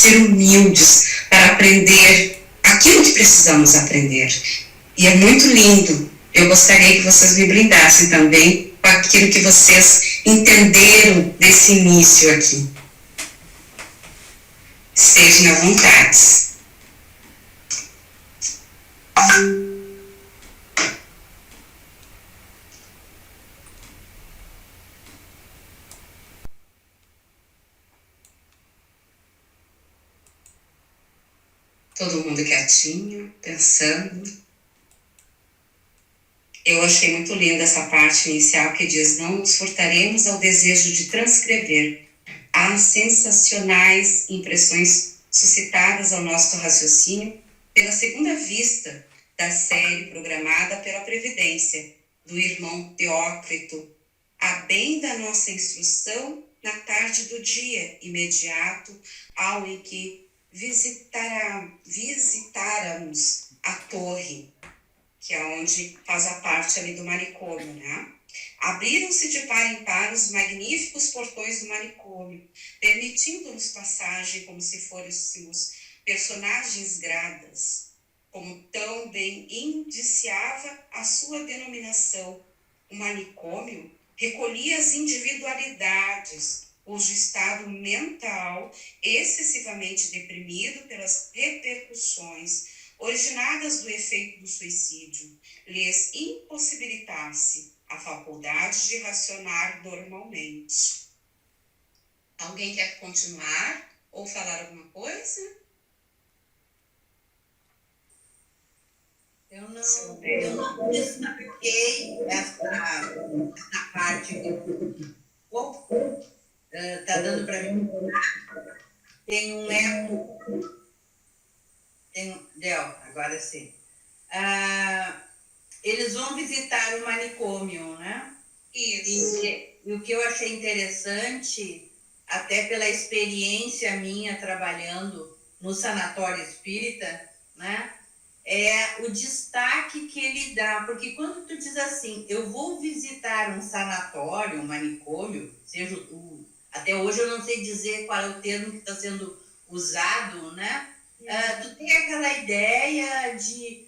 ser humildes para aprender aquilo que precisamos aprender. E é muito lindo. Eu gostaria que vocês me brindassem também com aquilo que vocês entenderam desse início aqui. Estejam à vontade. Todo mundo quietinho, pensando. Eu achei muito linda essa parte inicial que diz: não nos furtaremos ao desejo de transcrever as sensacionais impressões suscitadas ao nosso raciocínio pela segunda vista da série programada pela Previdência, do irmão Teócrito, a bem da nossa instrução na tarde do dia imediato ao em que visitáramos a torre, que é onde faz a parte ali do manicômio, né? Abriram-se de par em par os magníficos portões do manicômio, permitindo-nos passagem como se fôssemos personagens gradas, como tão bem indiciava a sua denominação. O manicômio recolhia as individualidades, cujo estado mental, excessivamente deprimido pelas repercussões originadas do efeito do suicídio, lhes impossibilitasse a faculdade de racionar normalmente. Alguém quer continuar ou falar alguma coisa? Eu não destaquei essa parte que está dando para mim. Tem um eco. Deu, agora sim. Eles vão visitar o manicômio, né? Isso. E o que eu achei interessante, até pela experiência minha trabalhando no sanatório espírita, né? É o destaque que ele dá, porque quando tu diz assim, eu vou visitar um sanatório, um manicômio, seja até hoje eu não sei dizer qual é o termo que está sendo usado, né? Tu tem aquela ideia de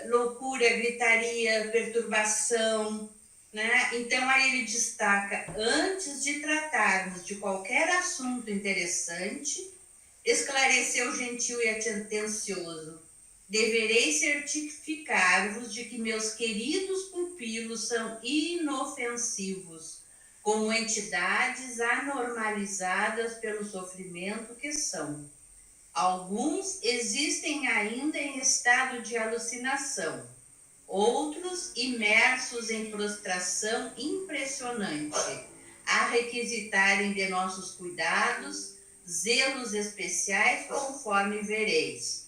loucura, gritaria, perturbação, né? Então aí ele destaca, antes de tratarmos de qualquer assunto interessante, esclareceu gentil e atencioso: deverei certificar-vos de que meus queridos pupilos são inofensivos, como entidades anormalizadas pelo sofrimento que são. Alguns existem ainda em estado de alucinação, outros imersos em prostração impressionante, a requisitarem de nossos cuidados, zelos especiais, conforme vereis.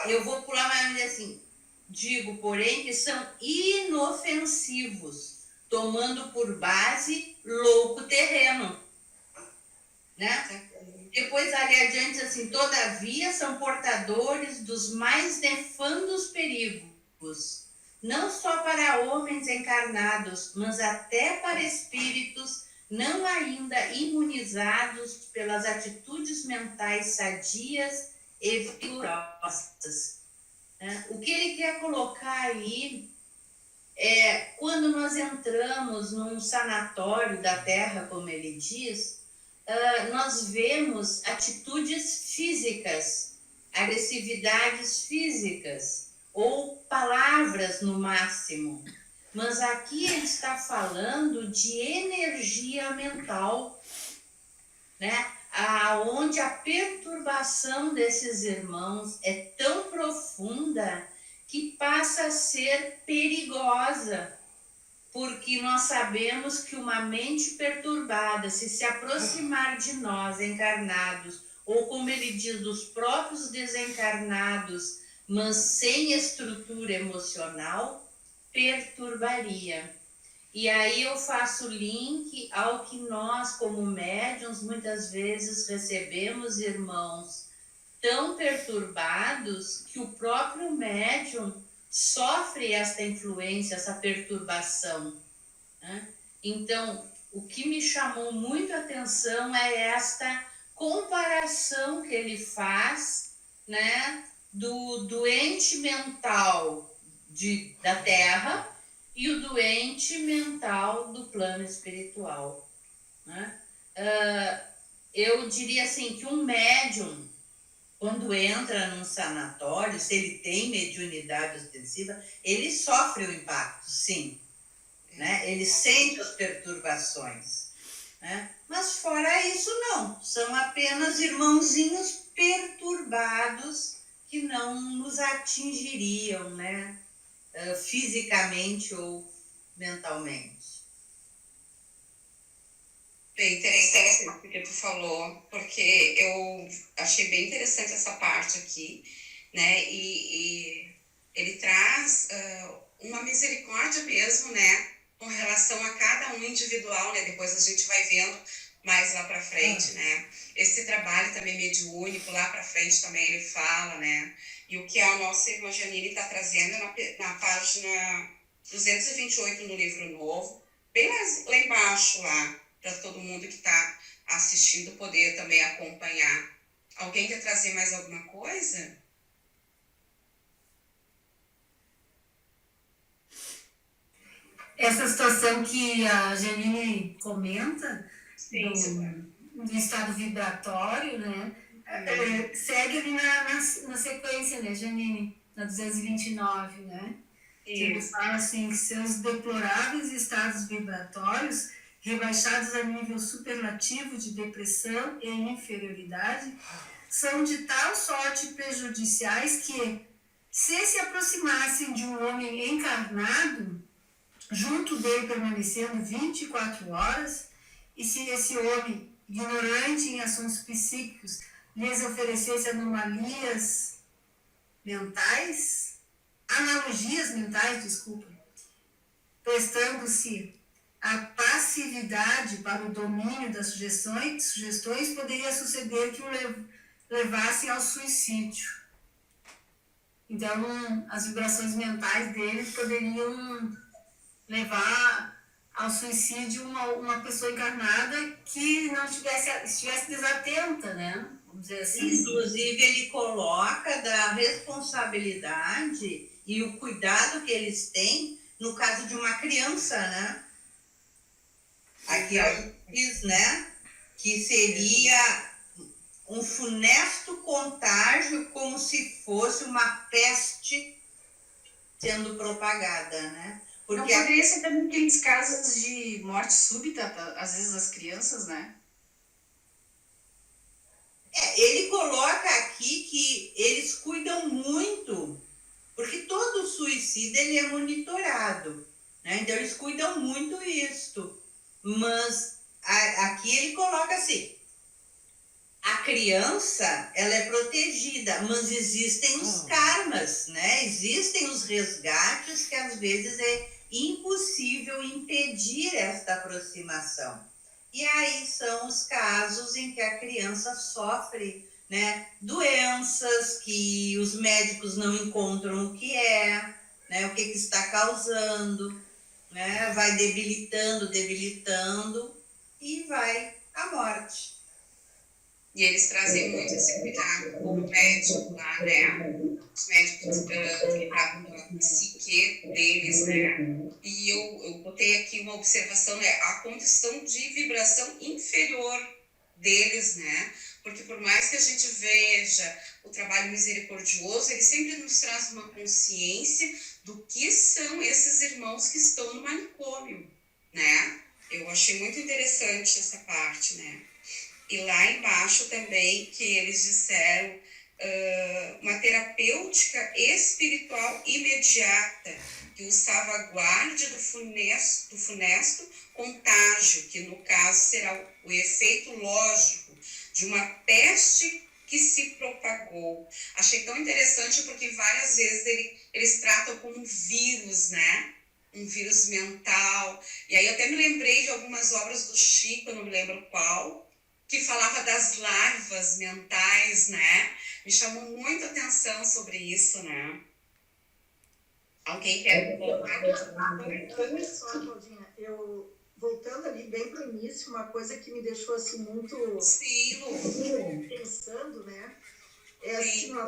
Eu vou pular mais assim. Digo, porém, que são inofensivos, tomando por base louco terreno, né? Depois, ali adiante, assim, todavia, são portadores dos mais nefandos perigos, não só para homens encarnados, mas até para espíritos não ainda imunizados pelas atitudes mentais sadias e vigorosas. O que ele quer colocar aí é, quando nós entramos num sanatório da Terra, como ele diz, nós vemos atitudes físicas, agressividades físicas, ou palavras no máximo. Mas aqui ele está falando de energia mental, né? Onde a perturbação desses irmãos é tão profunda que passa a ser perigosa, porque nós sabemos que uma mente perturbada, se aproximar de nós encarnados, ou como ele diz, dos próprios desencarnados, mas sem estrutura emocional, perturbaria. E aí eu faço link ao que nós, como médiuns, muitas vezes recebemos irmãos tão perturbados que o próprio médium sofre esta influência, essa perturbação, né? Então, o que me chamou muito a atenção é esta comparação que ele faz, né, do doente mental da Terra e o doente mental do plano espiritual, né? Eu diria assim que um médium, quando entra num sanatório, se ele tem mediunidade ostensiva, ele sofre o impacto, sim, né? Ele sente as perturbações, né? Mas fora isso, não. São apenas irmãozinhos perturbados que não nos atingiriam, né? Fisicamente ou mentalmente. Bem interessante o que tu falou, porque eu achei bem interessante essa parte aqui, né? E ele traz uma misericórdia mesmo, né? Com relação a cada um individual, né? Depois a gente vai vendo mais lá para frente, né? Esse trabalho também mediúnico, lá para frente também ele fala, né? E o que a nossa irmã Janine está trazendo na página 228 no livro novo, bem lá embaixo, lá, para todo mundo que está assistindo poder também acompanhar. Alguém quer trazer mais alguma coisa? Essa situação que a Janine comenta, Sim, do estado vibratório, né? Segue ali na sequência, né, Janine? Na 229, né? Ele fala assim que seus deploráveis estados vibratórios, rebaixados a nível superlativo de depressão e inferioridade, são de tal sorte prejudiciais que, se aproximassem de um homem encarnado, junto dele permanecendo 24 horas, e se esse homem, ignorante em assuntos psíquicos, lhes oferecesse analogias mentais, desculpa, prestando-se a passividade para o domínio das sugestões, poderia suceder que o levassem ao suicídio. Então, as vibrações mentais deles poderiam levar ao suicídio uma pessoa encarnada que não estivesse desatenta, né? Vamos dizer assim. Inclusive, ele coloca da responsabilidade e o cuidado que eles têm no caso de uma criança, né? Aqui diz, né? Que seria um funesto contágio como se fosse uma peste sendo propagada, né? Porque não poderia ser também aqueles casos de morte súbita, às vezes, das crianças, né? Ele coloca aqui que eles cuidam muito, porque todo suicídio ele é monitorado, né? Então eles cuidam muito isto. Mas aqui ele coloca assim, a criança, ela é protegida, mas existem os karmas, né? Existem os resgates que às vezes é impossível impedir esta aproximação. E aí são os casos em que a criança sofre, né, doenças que os médicos não encontram o que é, né, o que está causando, né, vai debilitando e vai à morte. E eles trazem muito esse cuidado com o médico lá, né? Os médicos cuidavam da psique deles, né? E eu botei aqui uma observação, né? A condição de vibração inferior deles, né? Porque por mais que a gente veja o trabalho misericordioso, ele sempre nos traz uma consciência do que são esses irmãos que estão no manicômio, né? Eu achei muito interessante essa parte, né? E lá embaixo também, que eles disseram uma terapêutica espiritual imediata, que o salvaguarde do funesto contágio, que no caso será o efeito lógico de uma peste que se propagou. Achei tão interessante porque várias vezes eles tratam como um vírus, né? Um vírus mental. E aí eu até me lembrei de algumas obras do Chico, eu não me lembro qual, que falava das larvas mentais, né? Me chamou muito a atenção sobre isso, né? Alguém quer colocar? Olha só, Claudinha, eu voltando ali bem para o início, uma coisa que me deixou assim muito Sim, Lu. pensando, né? É assim, ó,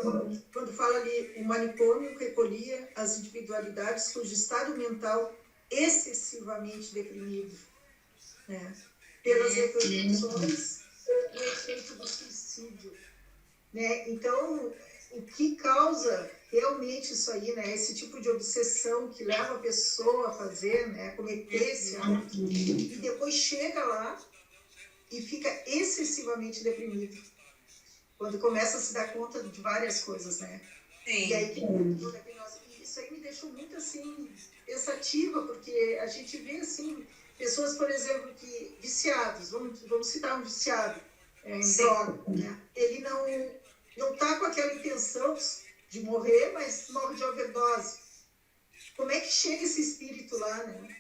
quando fala ali, o manicômio recolhia as individualidades cujo estado mental excessivamente deprimido, né? Pelas repercussões e efeito do suicídio, né? Então, o que causa realmente isso aí, né? Esse tipo de obsessão que leva a pessoa a fazer, né? A cometer esse ato, e depois chega lá e fica excessivamente deprimido, quando começa a se dar conta de várias coisas, né? Sim. E aí, isso aí me deixou muito, assim, pensativa, porque a gente vê, assim, pessoas, por exemplo, que viciados, vamos citar um viciado em droga, né? Ele não tá com aquela intenção de morrer, mas morre de overdose. Como é que chega esse espírito lá, né?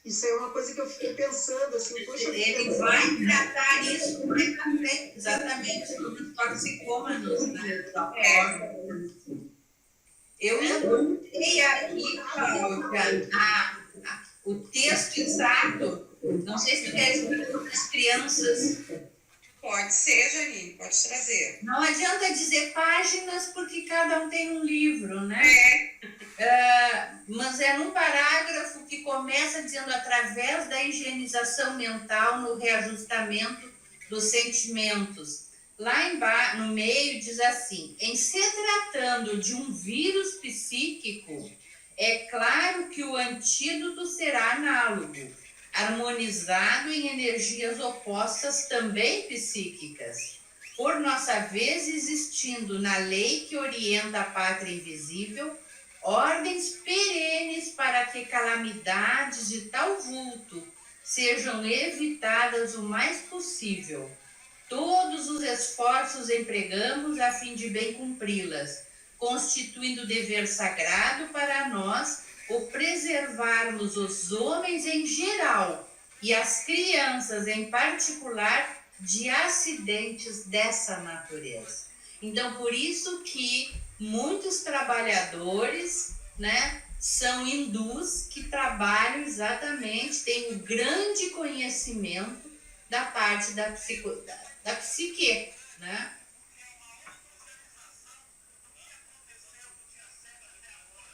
Isso é uma coisa que eu fiquei pensando, assim, poxa... Ele vai tratar isso mais à frente, exatamente, nos toxicômanos, né? Eu encontrei aqui, Cláudia, o texto exato, não sei se tu quer explicar para as crianças. Pode ser, Janine, pode trazer. Não adianta dizer páginas, porque cada um tem um livro, né? Mas é num parágrafo que começa dizendo: através da higienização mental no reajustamento dos sentimentos. Lá embaixo, no meio, diz assim: em se tratando de um vírus psíquico, é claro que o antídoto será análogo, harmonizado em energias opostas também psíquicas, por nossa vez existindo na lei que orienta a pátria invisível ordens perenes para que calamidades de tal vulto sejam evitadas o mais possível. Todos os esforços empregamos a fim de bem cumpri-las, constituindo dever sagrado para nós o preservarmos os homens em geral e as crianças em particular de acidentes dessa natureza. Então, por isso que muitos trabalhadores, né, são hindus que trabalham exatamente, têm um grande conhecimento da parte da psique, né?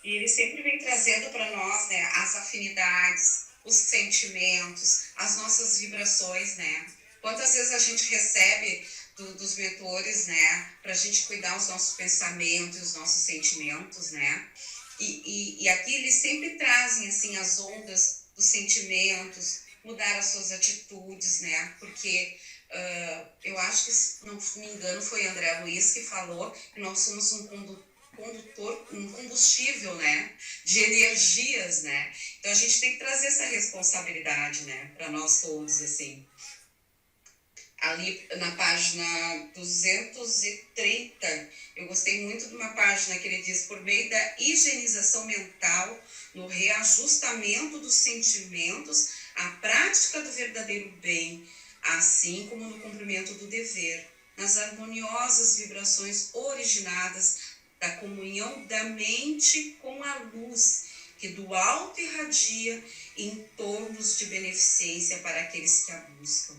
E ele sempre vem trazendo para nós, né, as afinidades, os sentimentos, as nossas vibrações, né? Quantas vezes a gente recebe dos mentores, né, para a gente cuidar os nossos pensamentos, os nossos sentimentos, né? E aqui eles sempre trazem, assim, as ondas dos sentimentos, mudar as suas atitudes, né? Porque eu acho que, se não me engano, foi André Luiz que falou que nós somos um combustível, né, de energias, né? Então a gente tem que trazer essa responsabilidade, né, para nós todos, assim. Ali na página 230, eu gostei muito de uma página que ele diz: por meio da higienização mental, no reajustamento dos sentimentos, a prática do verdadeiro bem, assim como no cumprimento do dever, nas harmoniosas vibrações originadas da comunhão da mente com a luz, que do alto irradia em tornos de beneficência para aqueles que a buscam.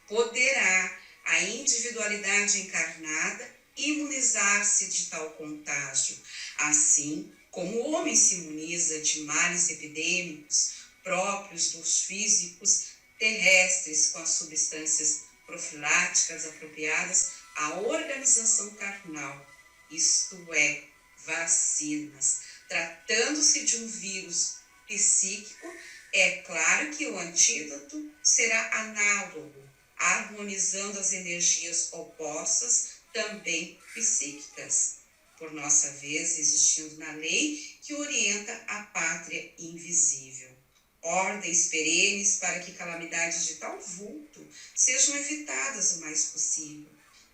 Poderá a individualidade encarnada imunizar-se de tal contágio, assim como o homem se imuniza de males epidêmicos próprios dos físicos terrestres com as substâncias profiláticas apropriadas à organização carnal, isto é, vacinas. Tratando-se de um vírus psíquico, é claro que o antídoto será análogo, harmonizando as energias opostas, também psíquicas, por nossa vez existindo na lei que orienta a pátria invisível. Ordens perenes para que calamidades de tal vulto sejam evitadas o mais possível.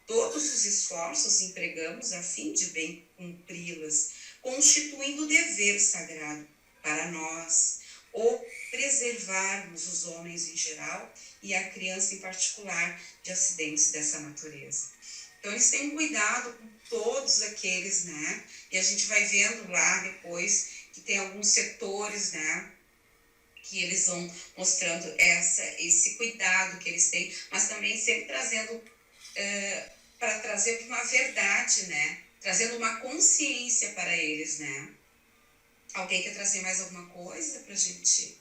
Todos os esforços empregamos a fim de bem cumpri-las, constituindo dever sagrado para nós, ou preservarmos os homens em geral e a criança em particular de acidentes dessa natureza. Então eles têm cuidado com todos aqueles, né? E a gente vai vendo lá depois que tem alguns setores, né, que eles vão mostrando esse cuidado que eles têm, mas também sempre trazendo para trazer uma verdade, né? Trazendo uma consciência para eles, né? Alguém quer trazer mais alguma coisa para a gente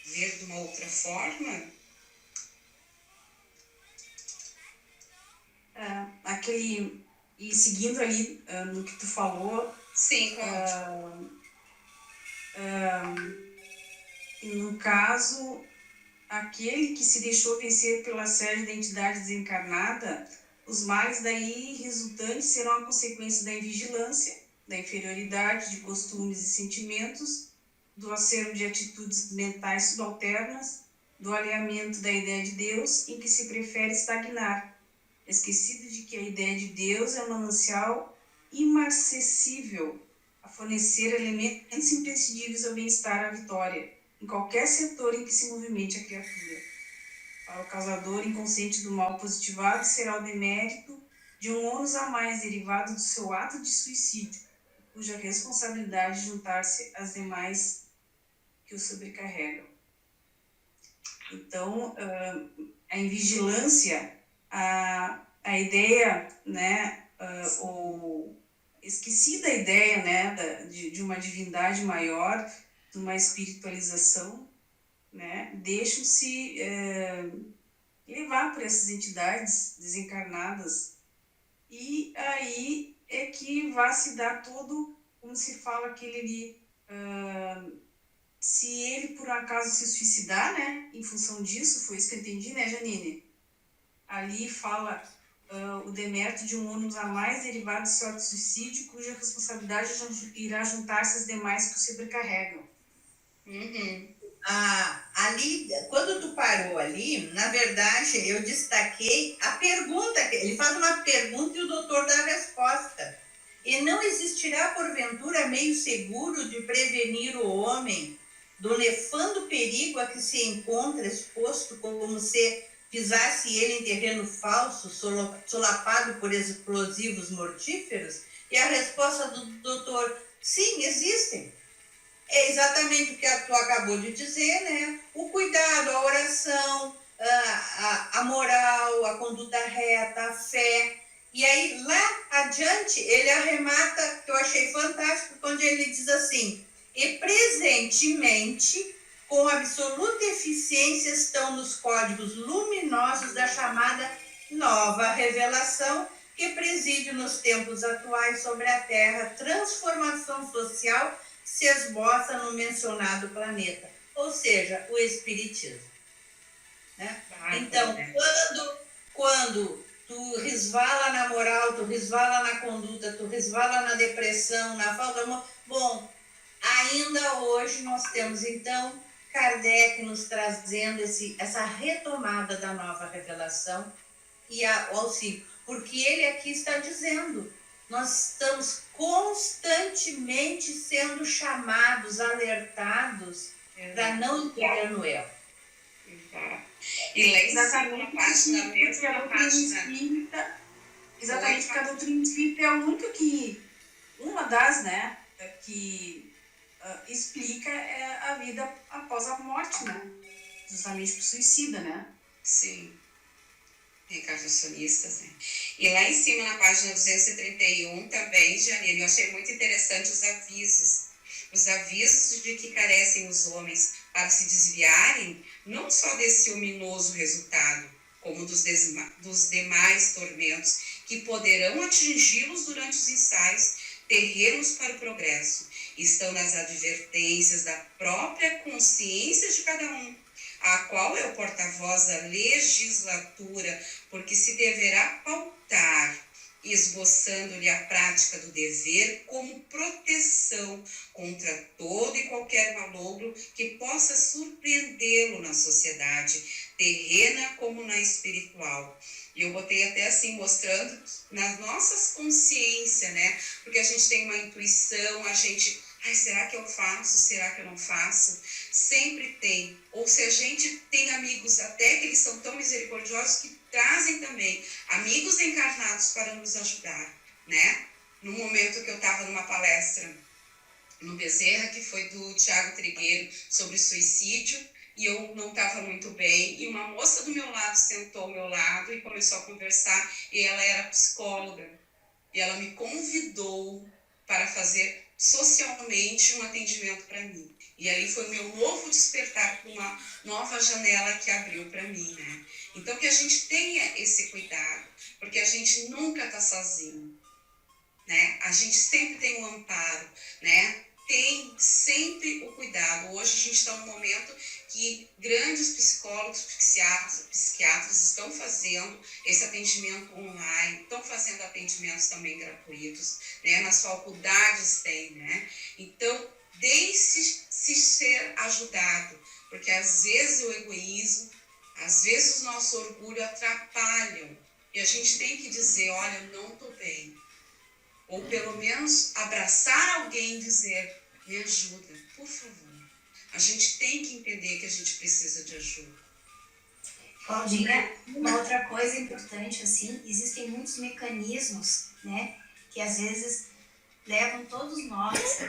ver de uma outra forma? E seguindo ali no que tu falou, Sim, claro. no caso, aquele que se deixou vencer pela séria identidade desencarnada, os males daí resultantes serão a consequência da invigilância, da inferioridade de costumes e sentimentos, do acervo de atitudes mentais subalternas, do alinhamento da ideia de Deus, em que se prefere estagnar, esquecido de que a ideia de Deus é um manancial imarcessível a fornecer elementos imprescindíveis ao bem-estar, à vitória, em qualquer setor em que se movimente a criatura. Para o causador inconsciente do mal positivado, será o demérito de um ônus a mais derivado do seu ato de suicídio, cuja responsabilidade juntar-se às demais que o sobrecarregam. Então, a invigilância, a ideia, né, ou esquecida a ideia, né, de uma divindade maior, de uma espiritualização, né, deixam-se levar por essas entidades desencarnadas, e aí é que vai se dar todo, como se fala, aquele ali, se ele por acaso se suicidar, né, em função disso, foi isso que eu entendi, né, Janine? Ali fala o demérito de um ônus a mais derivado do seu suicídio, cuja responsabilidade irá juntar-se às demais que o sobrecarregam. Ali, quando tu parou ali, na verdade, eu destaquei a pergunta, ele faz uma pergunta e o doutor dá a resposta. E não existirá, porventura, meio seguro de prevenir o homem do nefando perigo a que se encontra exposto, como se pisasse ele em terreno falso, solapado por explosivos mortíferos? E a resposta do doutor: sim, existem. É exatamente o que tu acabou de dizer, né? O cuidado, a oração, a moral, a conduta reta, a fé. E aí, lá adiante, ele arremata, que eu achei fantástico, quando ele diz assim: e presentemente, com absoluta eficiência, estão nos códigos luminosos da chamada nova revelação, que preside nos tempos atuais sobre a Terra, transformação social se esboça no mencionado planeta, ou seja, o Espiritismo. Né? Então, quando tu resvala na moral, tu resvala na conduta, tu resvala na depressão, na falta de amor, bom, ainda hoje nós temos, então, Kardec nos trazendo essa retomada da nova revelação e o auxílio, porque ele aqui está dizendo: nós estamos constantemente sendo chamados, alertados para não incorrer no erro. E lá em cima, na página mesmo, exatamente, porque a doutrina espírita é a única que, uma das, né, que explica a vida após a morte, né? Justamente por suicida, né? Sim. Reencarnacionistas, né? E lá em cima, na página 231, também, Janine, eu achei muito interessante os avisos. Os avisos de que carecem os homens para se desviarem, não só desse ominoso resultado, como dos demais tormentos que poderão atingi-los durante os ensaios, terrenos para o progresso. Estão nas advertências da própria consciência de cada um, a qual é o porta-voz da legislatura, porque se deverá pautar, esboçando-lhe a prática do dever como proteção contra todo e qualquer malogro que possa surpreendê-lo na sociedade, terrena como na espiritual. E eu botei até assim, mostrando nas nossas consciências, né? Porque a gente tem uma intuição, a gente... será que eu faço? Será que eu não faço? Sempre tem. Ou se a gente tem amigos, até que eles são tão misericordiosos, que trazem também amigos encarnados para nos ajudar, né? No momento que eu estava numa palestra no Bezerra, que foi do Tiago Trigueiro, sobre suicídio, e eu não estava muito bem, e uma moça do meu lado sentou ao meu lado e começou a conversar, e ela era psicóloga, e ela me convidou para fazer socialmente um atendimento para mim. E ali foi o meu novo despertar para uma nova janela que abriu para mim, né? Então, que a gente tenha esse cuidado, porque a gente nunca está sozinho, né? A gente sempre tem um amparo, né? Tem sempre o cuidado. Hoje a gente está num momento que grandes psicólogos, psiquiatras estão fazendo esse atendimento online, estão fazendo atendimentos também gratuitos, né? Nas faculdades tem, né? Então, deixe-se ser ajudado, porque às vezes o egoísmo, às vezes o nosso orgulho atrapalham, e a gente tem que dizer, olha, não estou bem. Ou pelo menos abraçar alguém e dizer, me ajuda, por favor. A gente tem que entender que a gente precisa de ajuda. Claudinha, uma outra coisa importante, assim, existem muitos mecanismos, né, que às vezes levam todos nós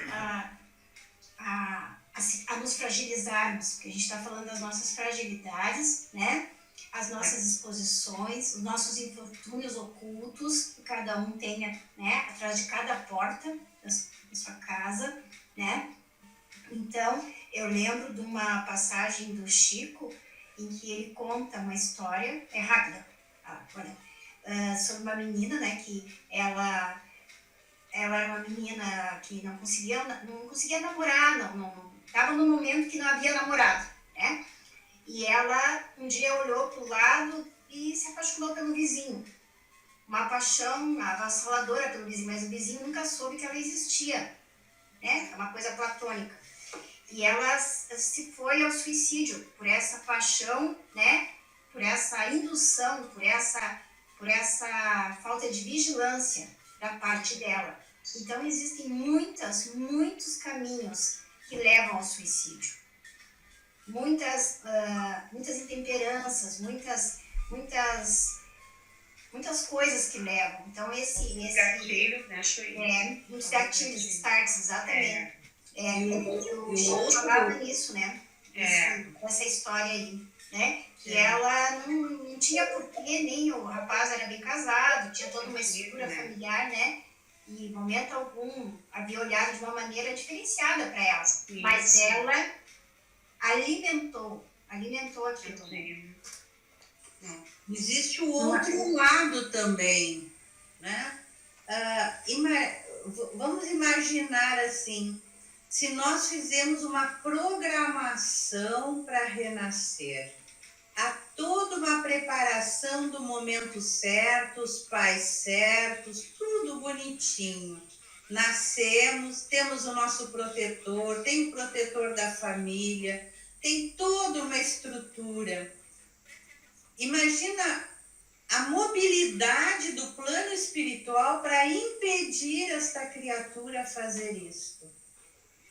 a nos fragilizarmos, porque a gente está falando das nossas fragilidades, né, as nossas exposições, os nossos infortúnios ocultos, que cada um tenha, né, atrás de cada porta da sua casa, né. Então, eu lembro de uma passagem do Chico, em que ele conta uma história, é rápida, sobre uma menina, né, que ela era uma menina que não conseguia namorar, não estava num momento que não havia namorado, né, e ela um dia olhou para o lado e se apaixonou pelo vizinho, uma paixão avassaladora pelo vizinho, mas o vizinho nunca soube que ela existia, né, é uma coisa platônica. E ela se foi ao suicídio por essa paixão, né? Por essa indução, por essa falta de vigilância da parte dela. Então, existem muitos caminhos que levam ao suicídio. Muitas intemperanças, muitas coisas que levam. Então, Gatilhos, né, Chuí? muitos gatilhos, starts, exatamente. Eu falava nisso, né? Essa história aí, né? Que ela não tinha porquê, nem o rapaz era bem casado, tinha toda uma estrutura familiar, né? E em momento algum havia olhado de uma maneira diferenciada para ela. Sim, mas ela alimentou aquilo. Não. Existe o outro lado também, né? Vamos imaginar assim, se nós fizermos uma programação para renascer, há toda uma preparação do momento certo, os pais certos, tudo bonitinho. Nascemos, temos o nosso protetor, tem o protetor da família, tem toda uma estrutura. Imagina a mobilidade do plano espiritual para impedir esta criatura fazer isto.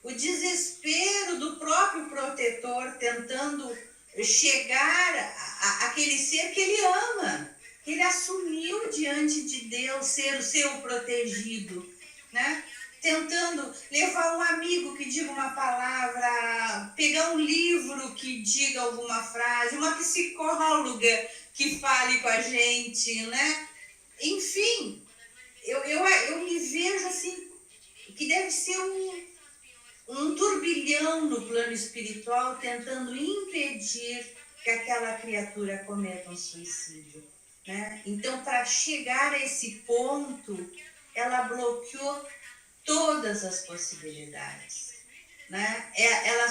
O desespero do próprio protetor tentando chegar àquele ser que ele ama, que ele assumiu diante de Deus ser o seu protegido, né? Tentando levar um amigo que diga uma palavra, pegar um livro que diga alguma frase, uma psicóloga que fale com a gente, né? Enfim, eu me vejo assim, que deve ser um turbilhão no plano espiritual tentando impedir que aquela criatura cometa um suicídio, né? Então, para chegar a esse ponto, ela bloqueou todas as possibilidades, né? Ela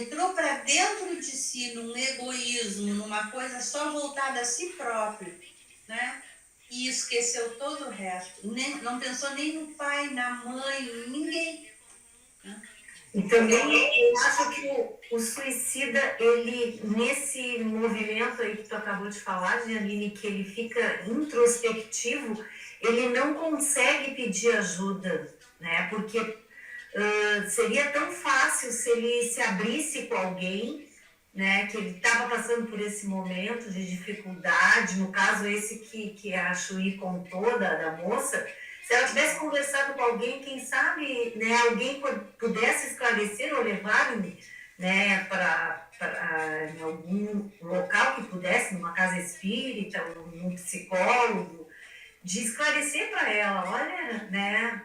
entrou para dentro de si num egoísmo, numa coisa só voltada a si próprio, né? E esqueceu todo o resto. Não pensou nem no pai, na mãe, em ninguém. E também eu acho que o suicida, ele, nesse movimento aí que tu acabou de falar, Janine, que ele fica introspectivo, ele não consegue pedir ajuda, né? Porque seria tão fácil se ele se abrisse com alguém, né? Que ele estava passando por esse momento de dificuldade, no caso esse que a Chuí contou da moça, Se ela tivesse conversado com alguém, quem sabe, né, alguém pudesse esclarecer ou levar, né, para em algum local que pudesse, numa casa espírita, ou num psicólogo, de esclarecer para ela, olha, né,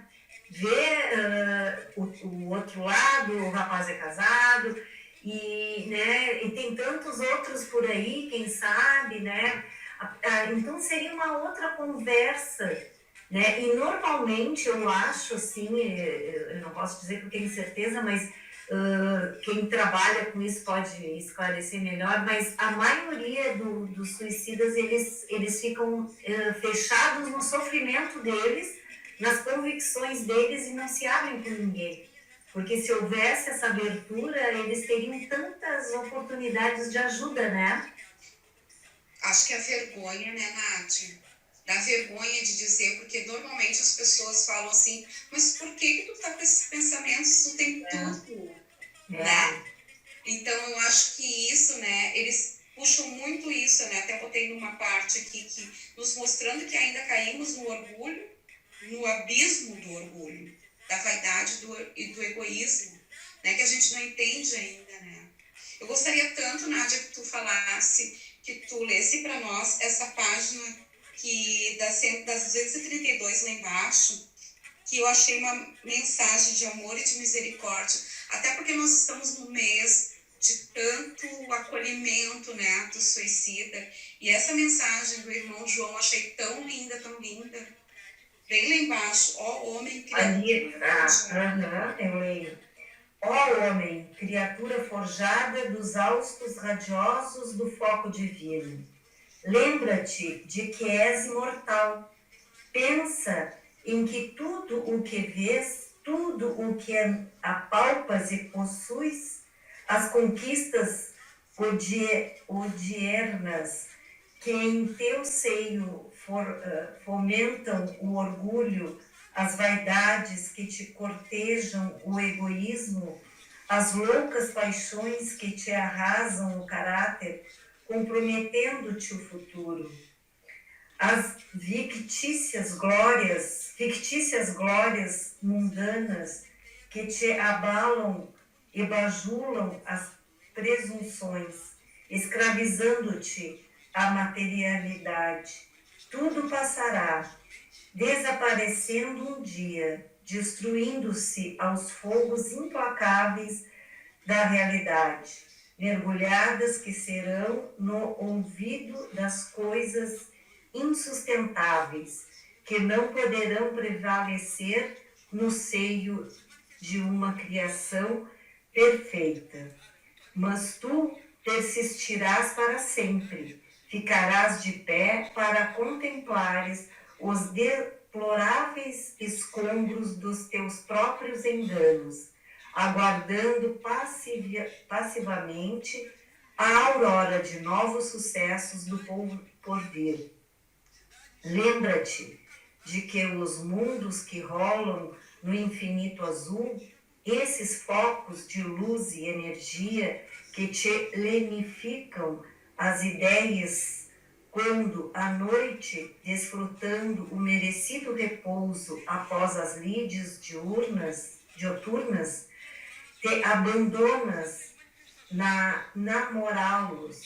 ver o outro lado, o rapaz é casado, e tem tantos outros por aí, quem sabe, né? Então seria uma outra conversa, né? E normalmente eu acho, assim, eu não posso dizer que eu tenho certeza, mas quem trabalha com isso pode esclarecer melhor, mas a maioria dos suicidas, eles ficam fechados no sofrimento deles, nas convicções deles, e não se abrem com ninguém. Porque se houvesse essa abertura, eles teriam tantas oportunidades de ajuda, né? Acho que a vergonha, né, Nath? Dá vergonha de dizer, porque normalmente as pessoas falam assim, mas por que tu tá com esses pensamentos? Tu tem tudo, né? Então eu acho que isso, né, eles puxam muito isso, né? Até botei numa parte aqui, que nos mostrando que ainda caímos no orgulho, no abismo do orgulho, da vaidade e do egoísmo, né? Que a gente não entende ainda, né? Eu gostaria tanto, Nádia, que tu falasse, que tu lesse para nós essa página que das 232 lá embaixo, que eu achei uma mensagem de amor e de misericórdia, até porque nós estamos no mês de tanto acolhimento, né, do suicida, e essa mensagem do irmão João eu achei tão linda, bem lá embaixo, ó homem criatura. Eu leio. Ó homem, criatura forjada dos haustos radiosos do foco divino, lembra-te de que és imortal. Pensa em que tudo o que vês, tudo o que apalpas e possuis, as conquistas odiernas que em teu seio fomentam o orgulho, as vaidades que te cortejam o egoísmo, as loucas paixões que te arrasam o caráter, comprometendo-te o futuro. As fictícias glórias mundanas que te abalam e bajulam as presunções, escravizando-te à materialidade. Tudo passará, desaparecendo um dia, destruindo-se aos fogos implacáveis da realidade, mergulhadas que serão no ouvido das coisas insustentáveis, que não poderão prevalecer no seio de uma criação perfeita. Mas tu persistirás para sempre, ficarás de pé para contemplares os deploráveis escombros dos teus próprios enganos, aguardando passivamente a aurora de novos sucessos do porvir. Lembra-te de que os mundos que rolam no infinito azul, esses focos de luz e energia que te lenificam as ideias, quando à noite, desfrutando o merecido repouso após as lides dioturnas, te abandonas a namorá-los,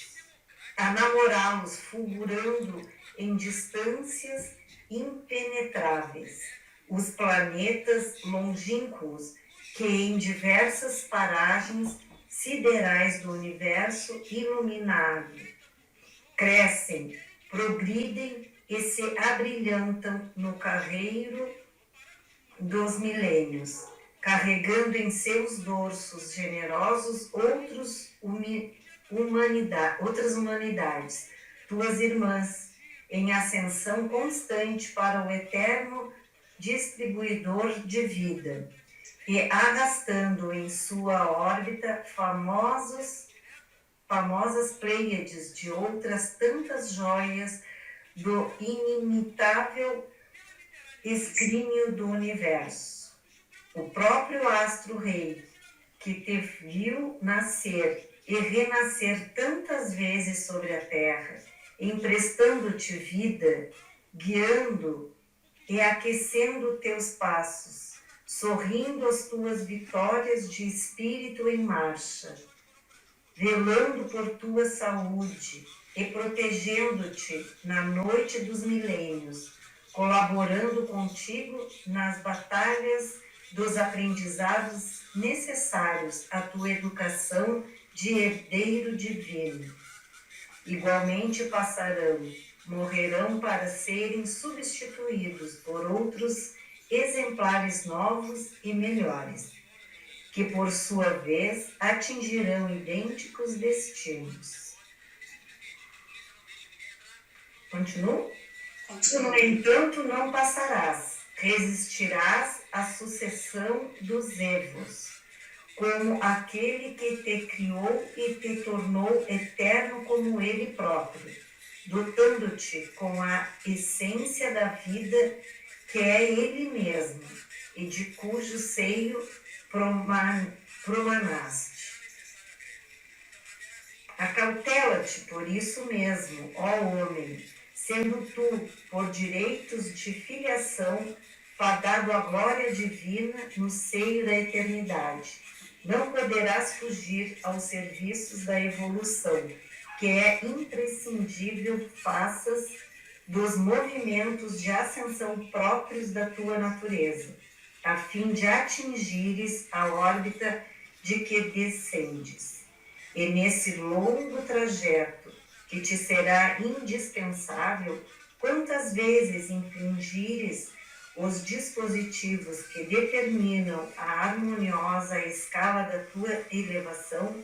fulgurando em distâncias impenetráveis, os planetas longínquos que em diversas paragens siderais do universo iluminado crescem, progridem e se abrilhantam no carreiro dos milênios, carregando em seus dorsos generosos outras humanidades, tuas irmãs, em ascensão constante para o eterno distribuidor de vida, e arrastando em sua órbita famosas pleiades de outras tantas joias do inimitável escrínio do universo. O próprio astro-rei, que te viu nascer e renascer tantas vezes sobre a terra, emprestando-te vida, guiando reaquecendo teus passos, sorrindo as tuas vitórias de espírito em marcha, velando por tua saúde e protegendo-te na noite dos milênios, colaborando contigo nas batalhas dos aprendizados necessários à tua educação de herdeiro divino. Igualmente morrerão para serem substituídos por outros exemplares novos e melhores, que por sua vez atingirão idênticos destinos. Continuo? Tu, no entanto, não passarás, resistirás à sucessão dos Evos, como aquele que te criou e te tornou eterno como ele próprio, dotando-te com a essência da vida que é ele mesmo, e de cujo seio promanaste. Acautela-te por isso mesmo, ó homem, sendo tu, por direitos de filiação, fadado à glória divina no seio da eternidade. Não poderás fugir aos serviços da evolução, que é imprescindível faças dos movimentos de ascensão próprios da tua natureza, a fim de atingires a órbita de que descendes. E nesse longo trajeto, que te será indispensável, quantas vezes infringires os dispositivos que determinam a harmoniosa escala da tua elevação,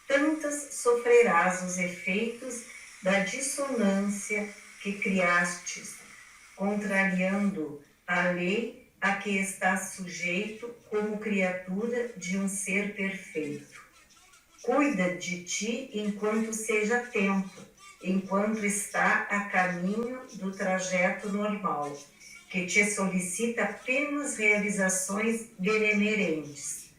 tantas sofrerás os efeitos da dissonância que criastes, contrariando a lei a que estás sujeito como criatura de um ser perfeito. Cuida de ti enquanto seja tempo, enquanto está a caminho do trajeto normal, que te solicita apenas realizações benemerentes.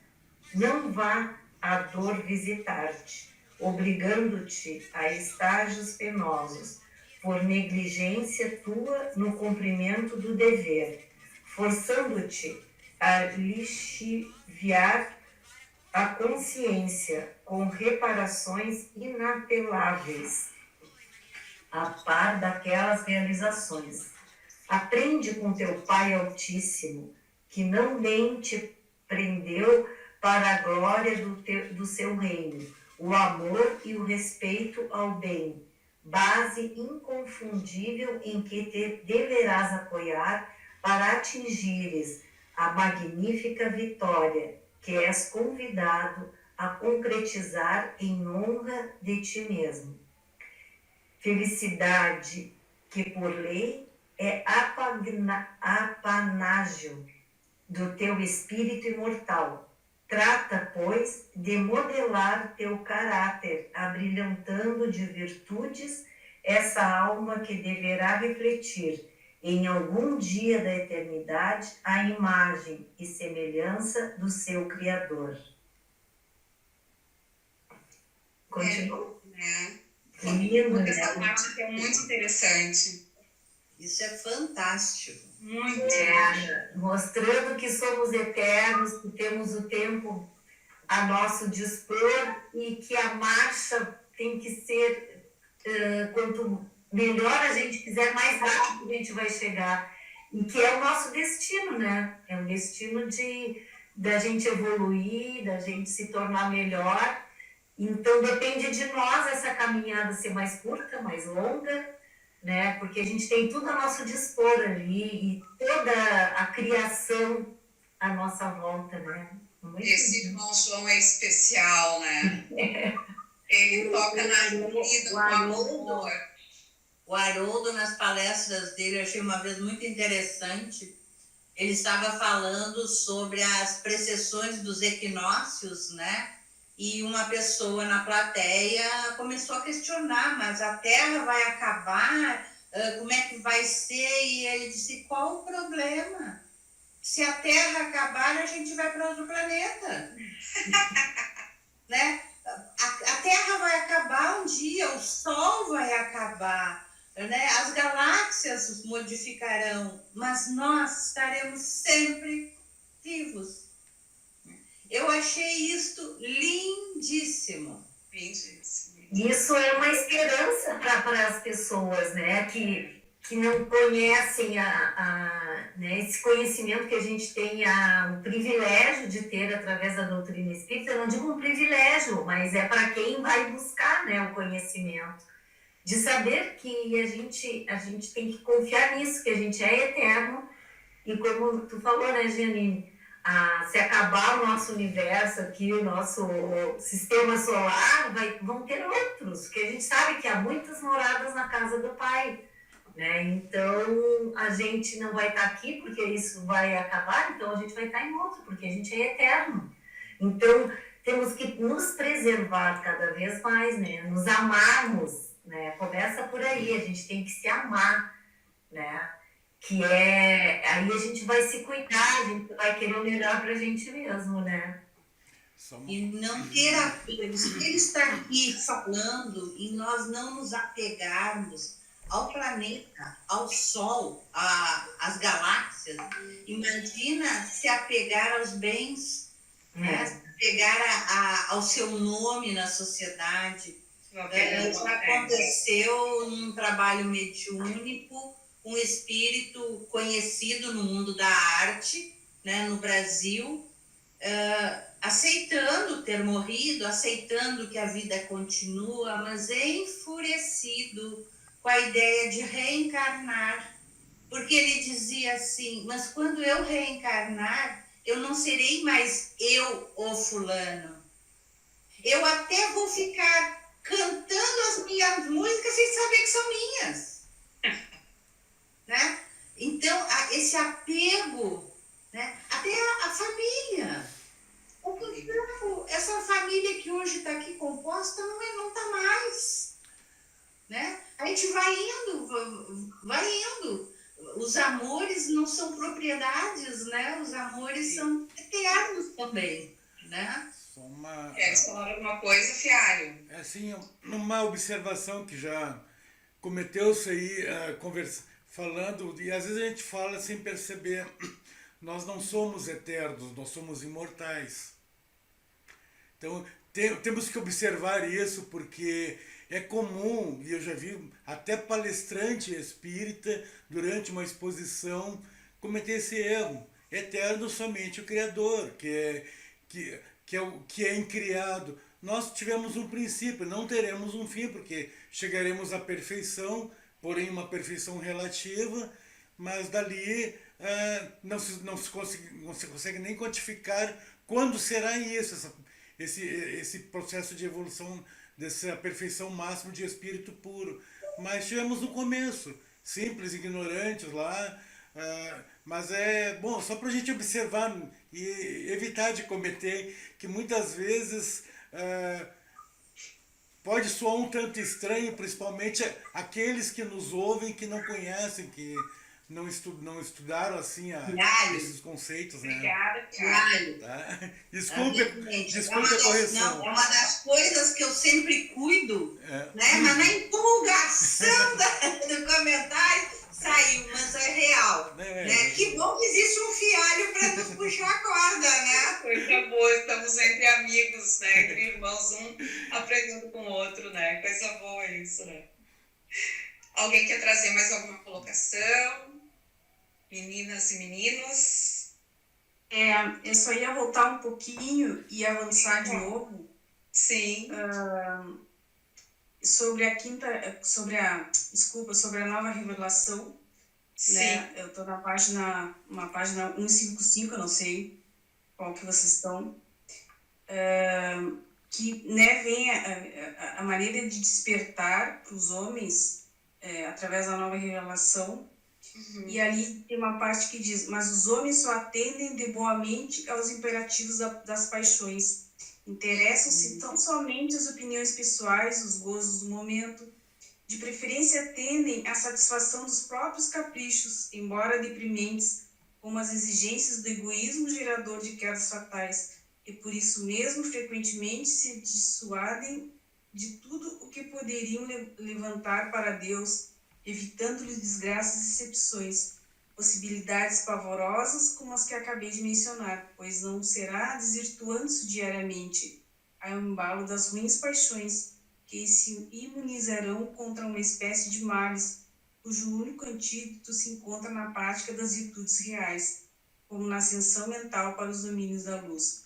Não vá a dor visitar-te, obrigando-te a estágios penosos, por negligência tua no cumprimento do dever, forçando-te a lixiviar a consciência com reparações inapeláveis, a par daquelas realizações. Aprende com teu Pai Altíssimo, que não bem te prendeu para a glória do seu reino, o amor e o respeito ao bem, base inconfundível em que te deverás apoiar para atingires a magnífica vitória que és convidado a concretizar em honra de ti mesmo. Felicidade que por lei é apanágio do teu espírito imortal. Trata, pois, de modelar teu caráter, abrilhantando de virtudes essa alma que deverá refletir, em algum dia da eternidade, a imagem e semelhança do seu Criador. Continua? Lindo, né? Essa parte é muito interessante. Isso é fantástico. Muito. Mostrando que somos eternos, que temos o tempo a nosso dispor e que a marcha tem que ser, quanto melhor a gente quiser, mais rápido a gente vai chegar. E que é o nosso destino, né? É o destino da gente evoluir, da gente se tornar melhor. Então, depende de nós essa caminhada ser mais curta, mais longa, né? Porque a gente tem tudo a nosso dispor ali e toda a criação à nossa volta, né? Esse irmão João é especial, né? Ele toca na vida com amor. O Haroldo, nas palestras dele, eu achei uma vez muito interessante, ele estava falando sobre as precessões dos equinócios, né? E uma pessoa na plateia começou a questionar, mas a Terra vai acabar? Como é que vai ser? E ele disse, qual o problema? Se a Terra acabar, a gente vai para outro planeta. Né? A Terra vai acabar um dia, o Sol vai acabar, né? As galáxias modificarão, mas nós estaremos sempre vivos. Eu achei isto lindíssimo. Isso é uma esperança para as pessoas, né, que não conhecem né, esse conhecimento que a gente tem, o privilégio de ter através da doutrina espírita. Eu não digo um privilégio, mas é para quem vai buscar, né, o conhecimento, de saber que a gente tem que confiar nisso, que a gente é eterno. E como tu falou, né, Janine, se acabar o nosso universo aqui, o nosso sistema solar, vão ter outros, porque a gente sabe que há muitas moradas na casa do Pai, né? Então, a gente não vai estar aqui porque isso vai acabar, então a gente vai estar em outro, porque a gente é eterno. Então, temos que nos preservar cada vez mais, né? Nos amarmos, né? Começa por aí, a gente tem que se amar, né? Que aí a gente vai se cuidar, a gente vai querer o melhor pra gente mesmo, né? E não ter apego. Se ele está aqui falando e nós não nos apegarmos ao planeta, ao Sol, às galáxias, imagina se apegar aos bens, né? Se apegar ao seu nome na sociedade. Já aconteceu num trabalho mediúnico, um espírito conhecido no mundo da arte, né, no Brasil, aceitando ter morrido, aceitando que a vida continua, mas enfurecido com a ideia de reencarnar, porque ele dizia assim, mas quando eu reencarnar, eu não serei mais eu, o fulano. Eu até vou ficar cantando as minhas músicas sem saber que são minhas. Né? Então, esse apego, né? Até a família. Essa família que hoje está aqui composta não está mais. Né? A gente vai indo. Os amores não são propriedades, né? Os amores são eternos também. Né? Quer falar alguma coisa, Fiário? Assim, uma observação que já cometeu-se aí, falando, e às vezes a gente fala sem perceber, nós não somos eternos, nós somos imortais. Então, temos que observar isso, porque é comum, e eu já vi até palestrante espírita, durante uma exposição, cometer esse erro. Eterno somente o Criador, que é incriado. Nós tivemos um princípio, não teremos um fim, porque chegaremos à perfeição, porém uma perfeição relativa, mas dali não se consegue nem quantificar quando será isso, esse processo de evolução, dessa perfeição máxima de espírito puro. Mas tivemos no começo, simples, ignorantes lá, mas é bom, só para a gente observar e evitar de cometer, que muitas vezes pode soar um tanto estranho, principalmente aqueles que nos ouvem, que não conhecem, que não estudaram assim esses conceitos, né? Obrigada, Tá? Desculpe a correção. É uma das coisas que eu sempre cuido, né? Mas na empolgação do comentário saiu, mas é real. Né? Que bom que existe um fialho para nos puxar a corda, né? Coisa boa, estamos entre amigos, né? Entre irmãos, um aprendendo com o outro, né? Coisa boa isso, né? Alguém quer trazer mais alguma colocação? Meninas e meninos? Eu só ia voltar um pouquinho e avançar de novo. Sim. Sobre a nova revelação. Sim. Né? Eu estou na página 155, eu não sei qual que vocês estão. Que, né, vem a maneira de despertar para os homens através da nova revelação. Uhum. E ali tem uma parte que diz: mas os homens só atendem de boa mente aos imperativos das paixões. Interessam-se tão somente as opiniões pessoais, os gozos do momento. De preferência atendem à satisfação dos próprios caprichos, embora deprimentes, como as exigências do egoísmo gerador de quedas fatais, e por isso mesmo frequentemente se dissuadem de tudo o que poderiam levantar para Deus evitando-lhes desgraças e decepções, possibilidades pavorosas como as que acabei de mencionar, pois não será desvirtuando-se diariamente ao embalo das ruins paixões que se imunizarão contra uma espécie de males, cujo único antídoto se encontra na prática das virtudes reais, como na ascensão mental para os domínios da luz.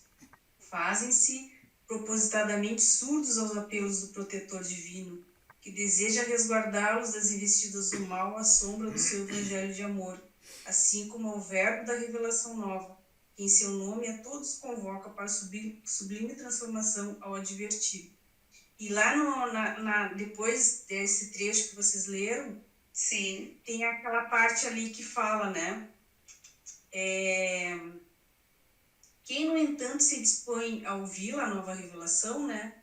Fazem-se propositadamente surdos aos apelos do protetor divino, que deseja resguardá-los das investidas do mal à sombra do seu evangelho de amor, assim como ao verbo da revelação nova, que em seu nome a todos convoca para sublime transformação ao advertir. E lá depois desse trecho que vocês leram, Sim. tem aquela parte ali que fala, né? Quem, no entanto, se dispõe a ouvi-la, a nova revelação, né?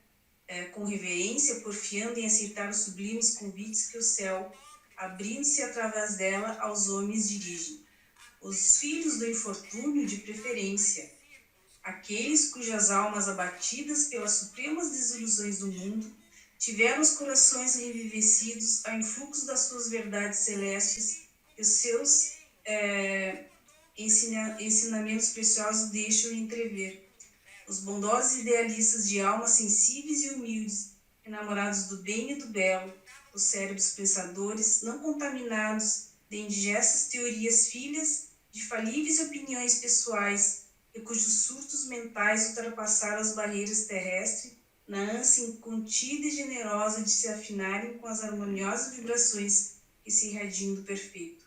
Com reverência, porfiando em aceitar os sublimes convites que o céu, abrindo-se através dela, aos homens dirige. Os filhos do infortúnio, de preferência, aqueles cujas almas abatidas pelas supremas desilusões do mundo tiveram os corações revivecidos ao influxo das suas verdades celestes e os seus ensinamentos preciosos deixam entrever. Os bondosos idealistas de almas sensíveis e humildes, enamorados do bem e do belo, os cérebros pensadores, não contaminados de indigestas teorias filhas de falíveis opiniões pessoais e cujos surtos mentais ultrapassaram as barreiras terrestres na ânsia incontida e generosa de se afinarem com as harmoniosas vibrações que se irradiam do perfeito.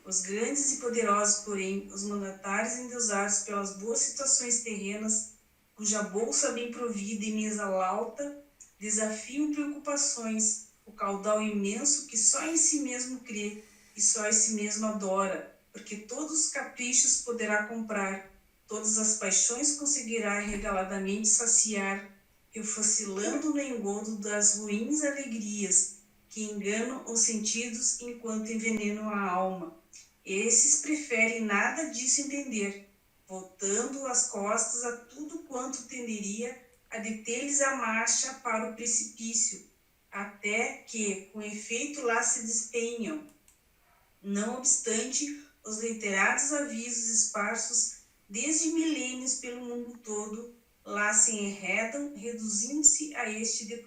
Os grandes e poderosos, porém, os mandatários endeusados pelas boas situações terrenas, cuja bolsa bem provida e mesa lauta, desafiam preocupações, o caudal imenso que só em si mesmo crê e só em si mesmo adora, porque todos os caprichos poderá comprar, todas as paixões conseguirá regaladamente saciar, refocilando no engodo das ruins alegrias que enganam os sentidos enquanto envenenam a alma. Esses preferem nada disso entender, voltando as costas a tudo quanto tenderia a deter-lhes a marcha para o precipício, até que, com efeito, lá se despenham. Não obstante, os reiterados avisos esparsos desde milênios pelo mundo todo, lá se enredam, reduzindo-se a este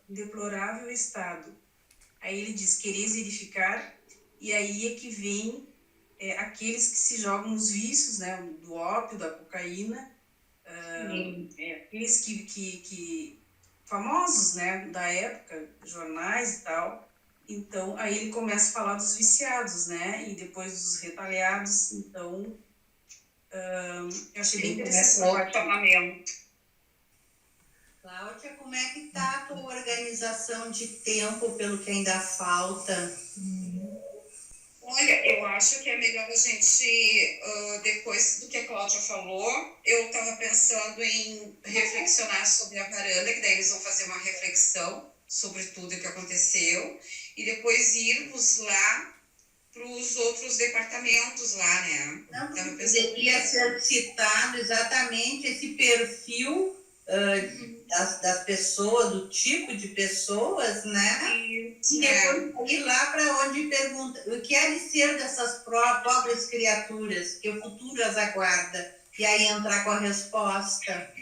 deplorável estado. Aí ele diz, quereis verificar? E aí é que vem aqueles que se jogam nos vícios, né, do ópio, da cocaína, aqueles que famosos, né, da época, jornais e tal. Então, aí ele começa a falar dos viciados, né, e depois dos retalhados. Então, eu achei bem interessante essa parte. Cláudia, como é que está a tua organização de tempo pelo que ainda falta? Olha, eu acho que é melhor a gente, depois do que a Cláudia falou, eu estava pensando em reflexionar sobre a varanda, que daí eles vão fazer uma reflexão sobre tudo o que aconteceu, e depois irmos lá para os outros departamentos lá, né? Não, poderia ser citado exatamente esse perfil das pessoas, do tipo de pessoas, né? E depois ir lá para onde pergunta o que há de ser dessas pobres criaturas, que o futuro as aguarda, e aí entrar com a resposta.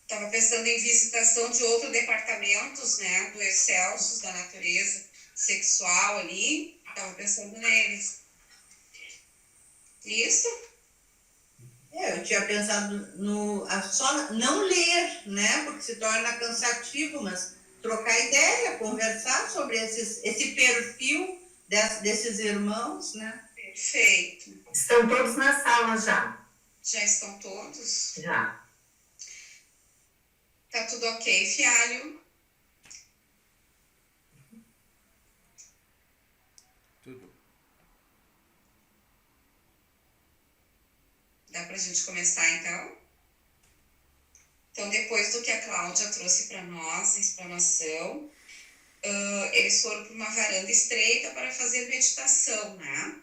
Estava pensando em visitação de outros departamentos, né? Do Excelsos, da natureza sexual ali, estava pensando neles. Isso? Eu tinha pensado só não ler, né? Porque se torna cansativo, mas trocar ideia, conversar sobre esse perfil desses irmãos, né? Perfeito. Estão todos na sala já? Já estão todos? Já. Tá tudo ok, Fialho? Tudo. Dá pra gente começar, então? Então, depois do que a Cláudia trouxe para nós, a explanação, eles foram para uma varanda estreita para fazer meditação, né?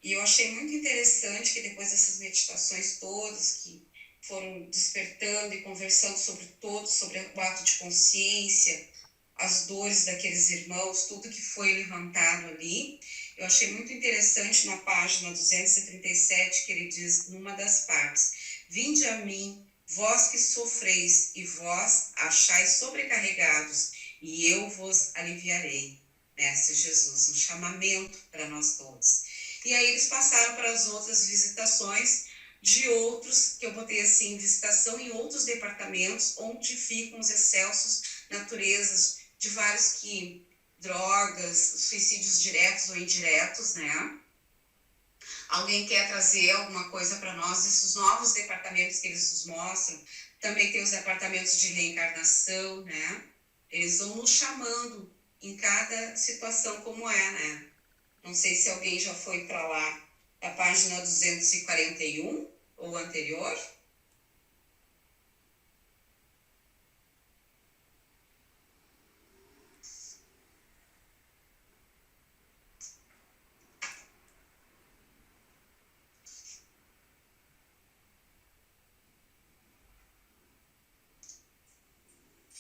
E eu achei muito interessante que depois dessas meditações todas, que foram despertando e conversando sobre todos, sobre o ato de consciência, as dores daqueles irmãos, tudo que foi levantado ali. Eu achei muito interessante na página 237 que ele diz, numa das partes: vinde a mim, vós que sofreis e vós achais sobrecarregados, e eu vos aliviarei. Mestre Jesus, um chamamento para nós todos. E aí eles passaram para as outras visitações de outros, que eu botei assim, visitação em outros departamentos, onde ficam os excelsos naturezas de vários que drogas, suicídios diretos ou indiretos, né? Alguém quer trazer alguma coisa para nós desses novos departamentos que eles nos mostram? Também tem os departamentos de reencarnação, né? Eles vão nos chamando em cada situação como é, né? Não sei se alguém já foi para lá, a página 241 ou anterior.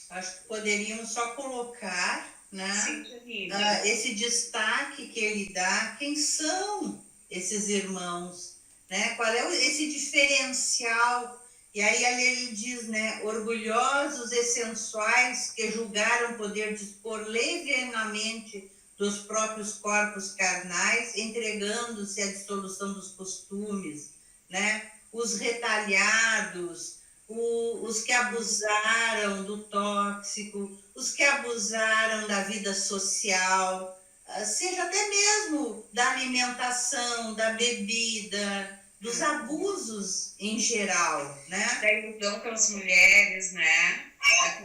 Acho que poderíamos só colocar, né, Sim, esse destaque que ele dá, quem são esses irmãos, né? Qual é esse diferencial? E aí ali ele diz, né, orgulhosos e sensuais que julgaram poder dispor levianamente dos próprios corpos carnais, entregando-se à dissolução dos costumes, né? Os retalhados, os que abusaram do tóxico, os que abusaram da vida social, seja até mesmo da alimentação, da bebida, dos abusos em geral, né? Da ilusão pelas mulheres, né?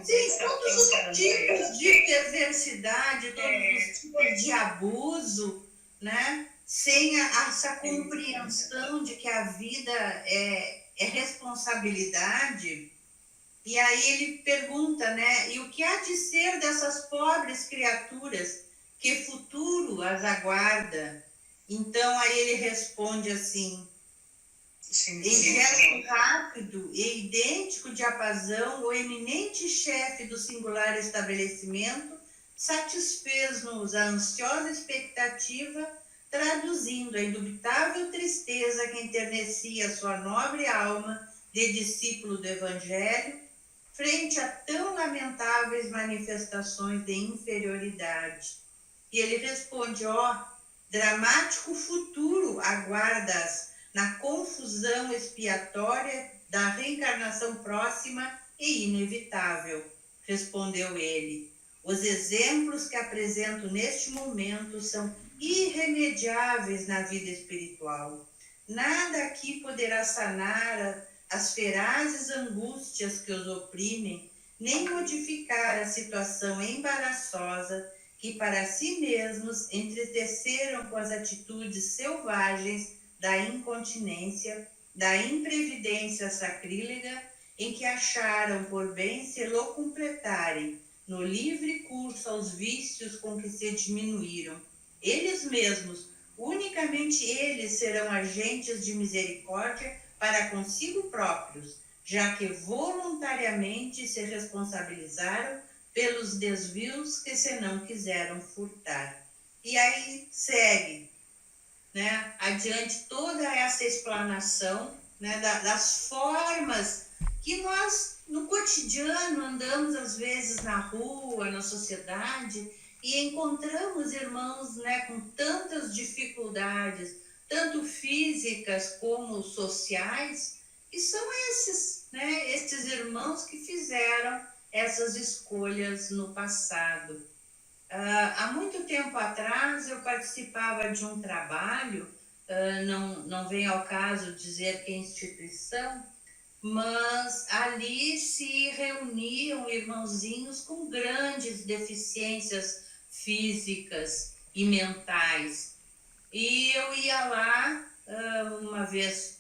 Sim, todos os tipos de perversidade, todos os tipos de abuso, né? Sem essa compreensão de que a vida é responsabilidade. E aí ele pergunta, né? E o que há de ser dessas pobres criaturas? Que futuro as aguarda? Então aí ele responde assim: em gesto rápido e idêntico diapasão, o eminente chefe do singular estabelecimento satisfez-nos a ansiosa expectativa, traduzindo a indubitável tristeza que enternecia sua nobre alma de discípulo do Evangelho, frente a tão lamentáveis manifestações de inferioridade. E ele responde, dramático futuro aguarda-as na confusão expiatória da reencarnação próxima e inevitável. Respondeu ele, os exemplos que apresento neste momento são irremediáveis na vida espiritual. Nada aqui poderá sanar as ferazes angústias que os oprimem, nem modificar a situação embaraçosa que para si mesmos entristeceram com as atitudes selvagens da incontinência, da imprevidência sacrílega, em que acharam por bem se locompletarem no livre curso aos vícios com que se diminuíram. Eles mesmos, unicamente eles serão agentes de misericórdia para consigo próprios, já que voluntariamente se responsabilizaram pelos desvios que se não quiseram furtar. E aí segue, né, adiante toda essa explanação, né, das formas que nós, no cotidiano, andamos às vezes na rua, na sociedade, e encontramos irmãos, né, com tantas dificuldades, tanto físicas como sociais, e são esses, né, esses irmãos que fizeram essas escolhas no passado. Há muito tempo atrás eu participava de um trabalho, não vem ao caso dizer que instituição, mas ali se reuniam irmãozinhos com grandes deficiências físicas e mentais. E eu ia lá uma vez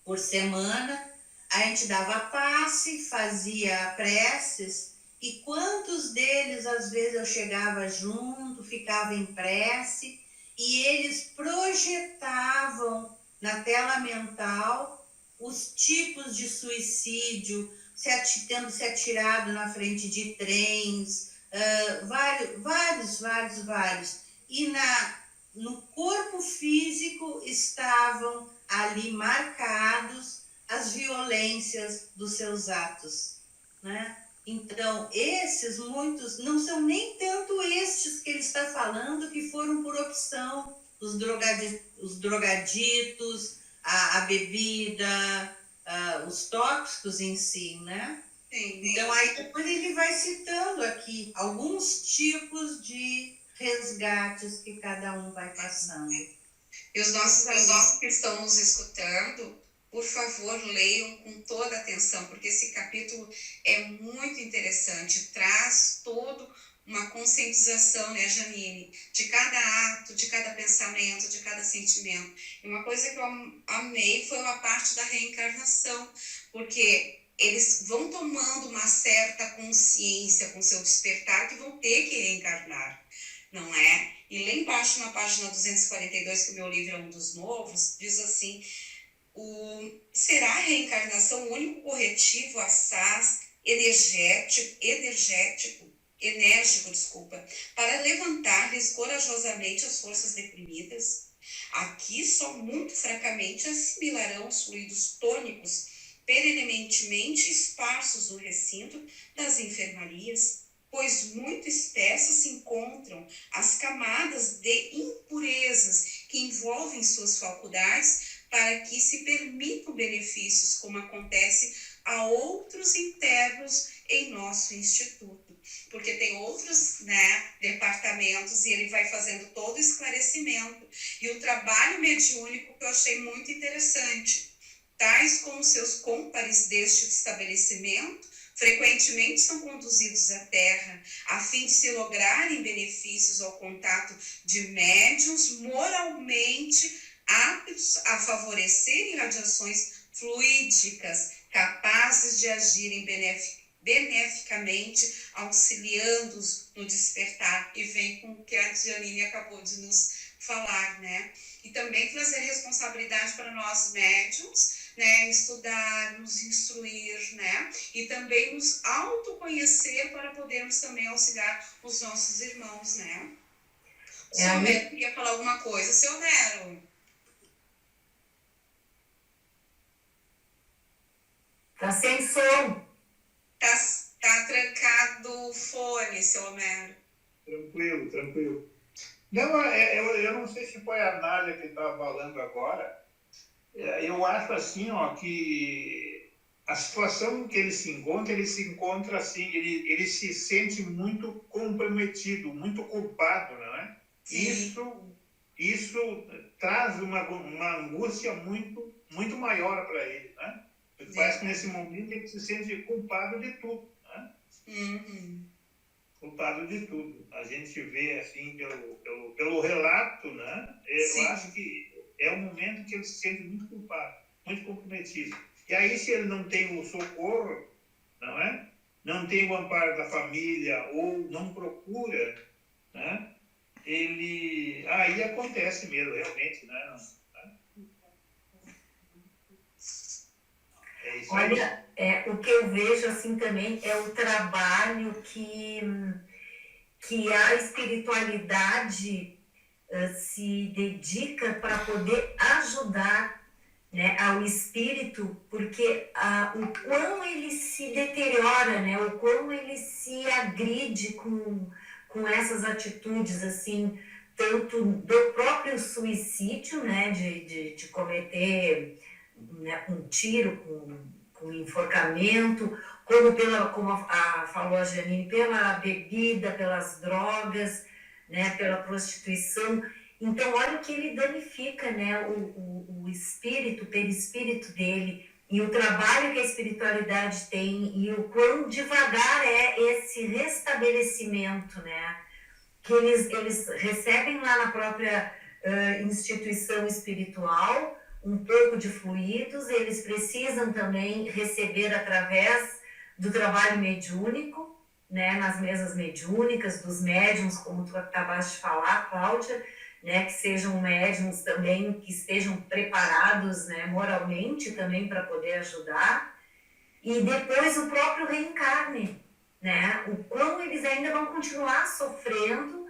por semana, a gente dava passe, fazia preces, e quantos deles, às vezes, eu chegava junto, ficava em prece, e eles projetavam na tela mental os tipos de suicídio, tendo se atirado na frente de trens, vários. E no corpo físico estavam ali marcados as violências dos seus atos, né? Então, esses muitos, não são nem tanto estes que ele está falando que foram por opção, os drogaditos, a bebida, os tóxicos em si, né? Sim. Então, aí depois ele vai citando aqui alguns tipos de resgates que cada um vai passando. E os nossos amigos que estão nos escutando, por favor, leiam com toda atenção, porque esse capítulo é muito interessante, traz todo uma conscientização, né, Janine, de cada ato, de cada pensamento, de cada sentimento. E uma coisa que eu amei foi a parte da reencarnação, porque eles vão tomando uma certa consciência com seu despertar que vão ter que reencarnar, não é? E lá embaixo, na página 242, que o meu livro é um dos novos, diz assim: será a reencarnação o único corretivo assaz enérgico, para levantar-lhes corajosamente as forças deprimidas? Aqui só muito fracamente assimilarão os fluidos tônicos perenemente esparsos no recinto das enfermarias, pois muito espessas se encontram as camadas de impurezas que envolvem suas faculdades, para que se permitam benefícios, como acontece a outros internos em nosso instituto. Porque tem outros, né, departamentos, e ele vai fazendo todo o esclarecimento. E o trabalho mediúnico que eu achei muito interessante, tais como seus cômpares deste estabelecimento, frequentemente são conduzidos à Terra, a fim de se lograrem benefícios ao contato de médiuns moralmente aptos a favorecer irradiações fluídicas, capazes de agirem beneficamente, auxiliando-os no despertar. E vem com o que a Janine acabou de nos falar, né? E também trazer responsabilidade para nós médiuns, né? Estudar, nos instruir, né? E também nos autoconhecer para podermos também auxiliar os nossos irmãos, né? O senhor Homero queria falar alguma coisa, senhor Homero? Tá sem som. Tá trancado o fone, seu Homero. Tranquilo. Não, eu não sei se foi a Nádia que estava falando agora. Eu acho assim, ó, que a situação que ele se encontra assim, ele se sente muito comprometido, muito culpado, não é? Isso traz uma angústia muito maior para ele, né? Parece que nesse momento ele se sente culpado de tudo, né? Culpado de tudo. A gente vê assim pelo relato, né? Eu acho que é um momento que ele se sente muito culpado, muito comprometido. E aí, se ele não tem o socorro, não é? Não tem o amparo da família ou não procura, né? Aí acontece mesmo, realmente, né? É isso aí. Olha, o que eu vejo assim também é o trabalho que a espiritualidade se dedica para poder ajudar, né, ao espírito, porque o quão ele se deteriora, né, o quão ele se agride com essas atitudes, assim, tanto do próprio suicídio, né, de cometer, né, um tiro com enforcamento, como falou a Janine, pela bebida, pelas drogas, né, pela prostituição. Então, olha o que ele danifica, né, o espírito, o perispírito dele, e o trabalho que a espiritualidade tem, e o quão devagar é esse restabelecimento, né, que eles recebem lá na própria instituição espiritual um pouco de fluidos, eles precisam também receber através do trabalho mediúnico, né, nas mesas mediúnicas, dos médiuns, como tu acabaste de falar, Cláudia, né, que sejam médiuns também, que estejam preparados, né, moralmente também para poder ajudar, e depois o próprio reencarne, né? O quão eles ainda vão continuar sofrendo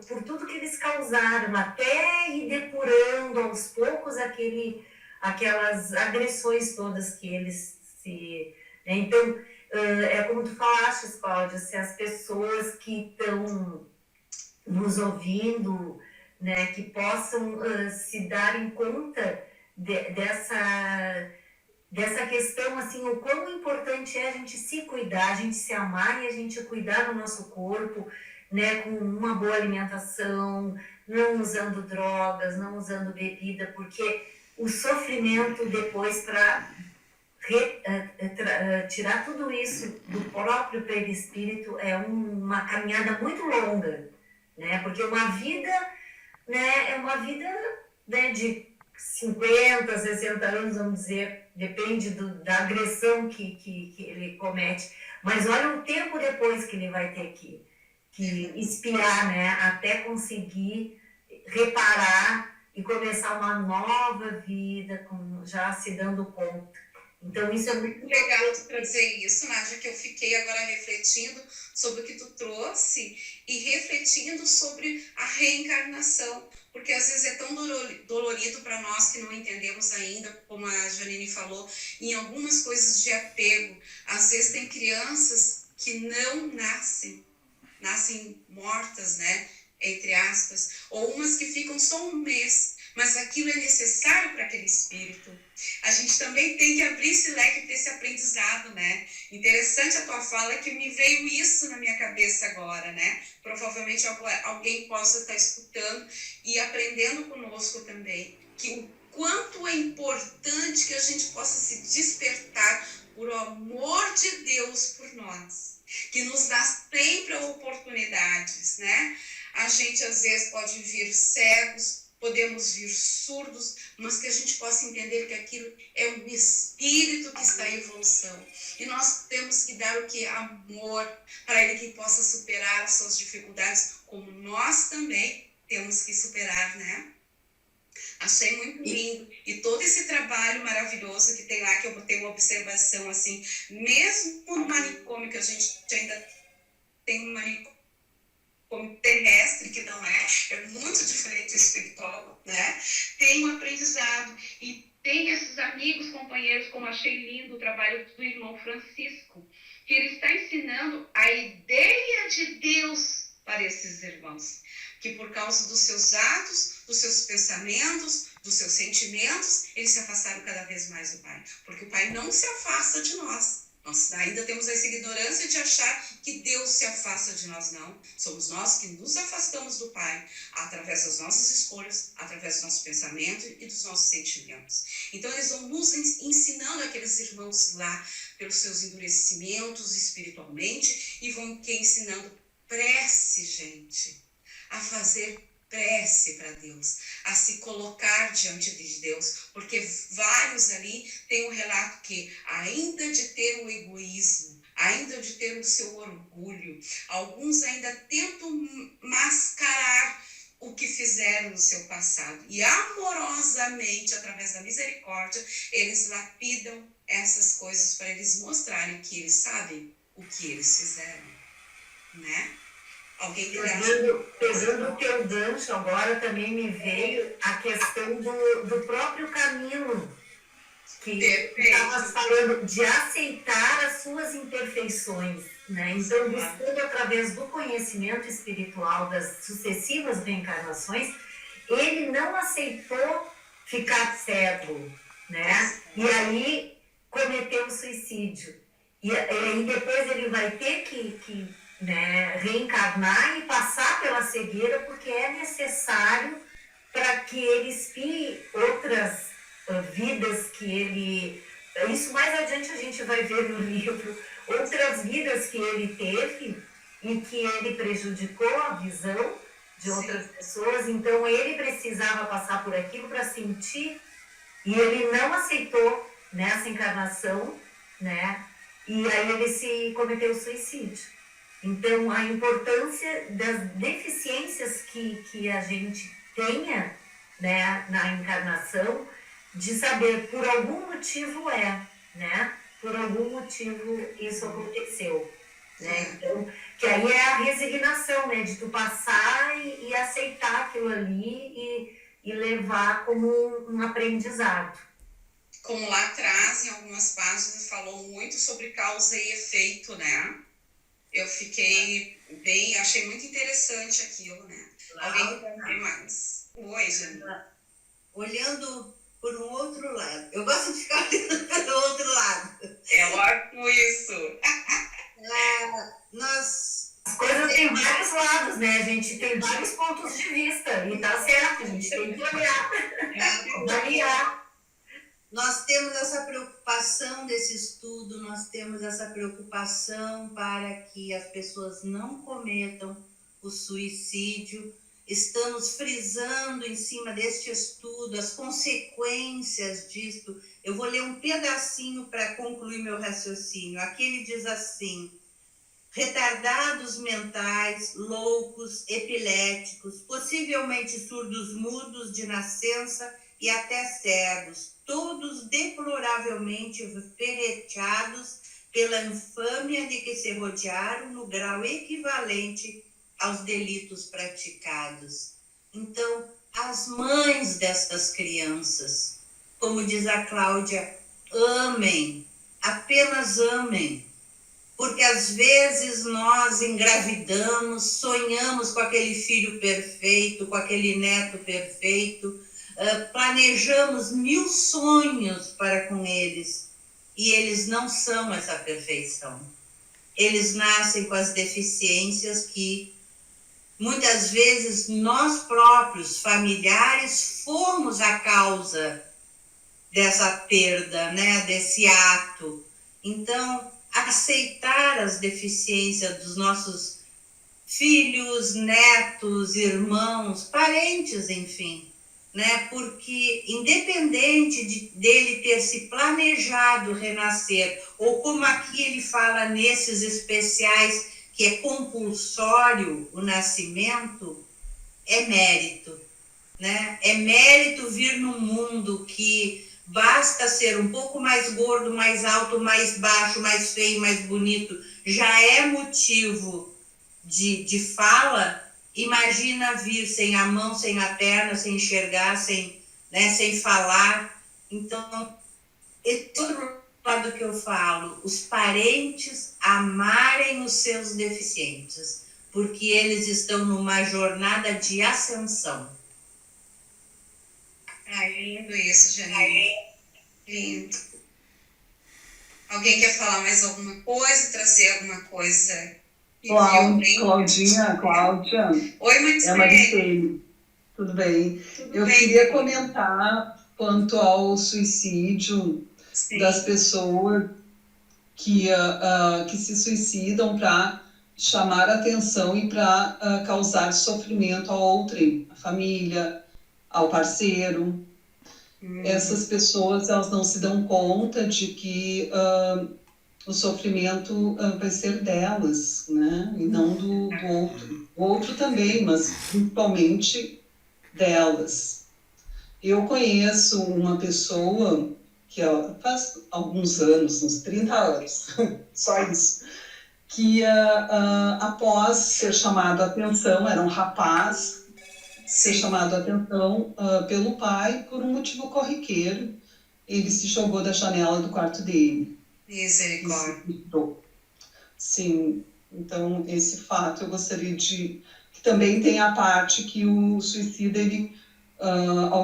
por tudo que eles causaram, até ir depurando aos poucos aquelas agressões todas que eles se... Né? Então, é como tu falaste, Cláudia, se as pessoas que estão nos ouvindo, né, que possam se darem conta dessa questão, assim, o quão importante é a gente se cuidar, a gente se amar e a gente cuidar do nosso corpo, né, com uma boa alimentação, não usando drogas, não usando bebida, porque o sofrimento depois para tirar tudo isso do próprio perispírito é uma caminhada muito longa, né, porque uma vida, né, é uma vida, né, de 50, 60 anos, vamos dizer, depende da agressão que ele comete, mas olha o tempo depois que ele vai ter que espiar, né, até conseguir reparar e começar uma nova vida, já se dando conta. Então, isso é muito legal tu trazer isso, Nádia, que eu fiquei agora refletindo sobre o que tu trouxe e refletindo sobre a reencarnação, porque às vezes é tão dolorido para nós que não entendemos ainda, como a Janine falou, em algumas coisas de apego. Às vezes tem crianças que não nascem mortas, né, entre aspas, ou umas que ficam só um mês, mas aquilo é necessário para aquele espírito. A gente também tem que abrir esse leque para esse aprendizado, né? Interessante a tua fala, que me veio isso na minha cabeça agora, né? Provavelmente alguém possa estar escutando e aprendendo conosco também, que o quanto é importante que a gente possa se despertar por o amor de Deus por nós, que nos dá sempre oportunidades, né? A gente às vezes pode vir cegos, podemos vir surdos, mas que a gente possa entender que aquilo é um espírito que está em evolução. E nós temos que dar o que? Amor, para ele que possa superar as suas dificuldades, como nós também temos que superar, né? Achei muito lindo. E todo esse trabalho maravilhoso que tem lá, que eu botei uma observação assim, mesmo no manicômio, que a gente ainda tem um manicômio terrestre, que não é muito diferente do espiritual, né? Tem um aprendizado e tem esses amigos, companheiros, como achei lindo o trabalho do irmão Francisco, que ele está ensinando a ideia de Deus para esses irmãos, que por causa dos seus atos, dos seus pensamentos, dos seus sentimentos, eles se afastaram cada vez mais do Pai, porque o Pai não se afasta de nós. Nós ainda temos essa ignorância de achar que Deus se afasta de nós, não. Somos nós que nos afastamos do Pai através das nossas escolhas, através do nosso pensamento e dos nossos sentimentos. Então, eles vão nos ensinando, aqueles irmãos lá, pelos seus endurecimentos espiritualmente, e vão ensinando prece, gente, a fazer prece para Deus, a se colocar diante de Deus, porque vários ali têm um relato que, ainda de ter o egoísmo, ainda de ter o seu orgulho, alguns ainda tentam mascarar o que fizeram no seu passado, e amorosamente, através da misericórdia, eles lapidam essas coisas para eles mostrarem que eles sabem o que eles fizeram, né? Pegando o teu gancho, agora também me veio a questão do próprio Camilo, que estava falando de aceitar as suas imperfeições, né? Então, buscando através do conhecimento espiritual das sucessivas reencarnações, ele não aceitou ficar cego, né? E aí cometeu o suicídio. E aí depois ele vai ter que né, reencarnar e passar pela cegueira, porque é necessário para que ele espie outras vidas que ele... Isso mais adiante a gente vai ver no livro, outras vidas que ele teve e que ele prejudicou a visão de outras pessoas. Então ele precisava passar por aquilo para sentir, e ele não aceitou nessa encarnação, né? E aí ele cometeu o suicídio. Então, a importância das deficiências que a gente tenha, né, na encarnação, de saber por algum motivo né? Por algum motivo isso aconteceu. né? Então, que aí é a resignação, né? De tu passar e aceitar aquilo ali e levar como um aprendizado. Como lá atrás, em algumas páginas, falou muito sobre causa e efeito, né? Eu fiquei bem, achei muito interessante aquilo, né? Alguém quer ver mais? Oi, Jana. Olhando por um outro lado. Eu gosto de ficar olhando pelo outro lado. É ótimo isso. As coisas têm vários lados, né? A gente tem vários pontos de vista. E tá certo, a gente tem que olhar, variar. Nós temos essa preocupação desse estudo, nós temos essa preocupação para que as pessoas não cometam o suicídio. Estamos frisando em cima deste estudo as consequências disto. Eu vou ler um pedacinho para concluir meu raciocínio. Aqui ele diz assim: retardados mentais, loucos, epiléticos, possivelmente surdos mudos de nascença e até cegos, todos deploravelmente ferreteados pela infâmia de que se rodearam no grau equivalente aos delitos praticados. Então, as mães destas crianças, como diz a Cláudia, amem, apenas amem, porque às vezes nós engravidamos, sonhamos com aquele filho perfeito, com aquele neto perfeito, planejamos 1000 sonhos para com eles, e eles não são essa perfeição. Eles nascem com as deficiências que muitas vezes nós próprios, familiares, fomos a causa dessa perda, né, desse ato. Então, aceitar as deficiências dos nossos filhos, netos, irmãos, parentes, enfim, né? Porque independente dele ter se planejado renascer, ou como aqui ele fala nesses especiais, que é compulsório o nascimento, é mérito, né? É mérito vir num mundo que basta ser um pouco mais gordo, mais alto, mais baixo, mais feio, mais bonito, já é motivo de fala. Imagina vir sem a mão, sem a perna, sem enxergar, sem falar. Então, todo lado que eu falo, os parentes amarem os seus deficientes, porque eles estão numa jornada de ascensão. Ai, lindo isso, Janine. Lindo. Alguém quer falar mais alguma coisa, trazer alguma coisa? Cláudia. Oi, Maricele. É Maricele. Tudo bem? Eu queria comentar quanto ao suicídio. Sim. Das pessoas que se suicidam para chamar atenção e para causar sofrimento a outrem, à família, ao parceiro. Essas pessoas, elas não se dão conta de que o sofrimento vai ser delas, né? E não do outro. O outro também, mas principalmente delas. Eu conheço uma pessoa que faz alguns anos, uns 30 anos, só isso, que após ser chamado a atenção, era um rapaz, ser chamado a atenção pelo pai, por um motivo corriqueiro, ele se jogou da janela do quarto dele. Misericórdia. Sim, então esse fato eu gostaria que também tem a parte que o suicida, ele...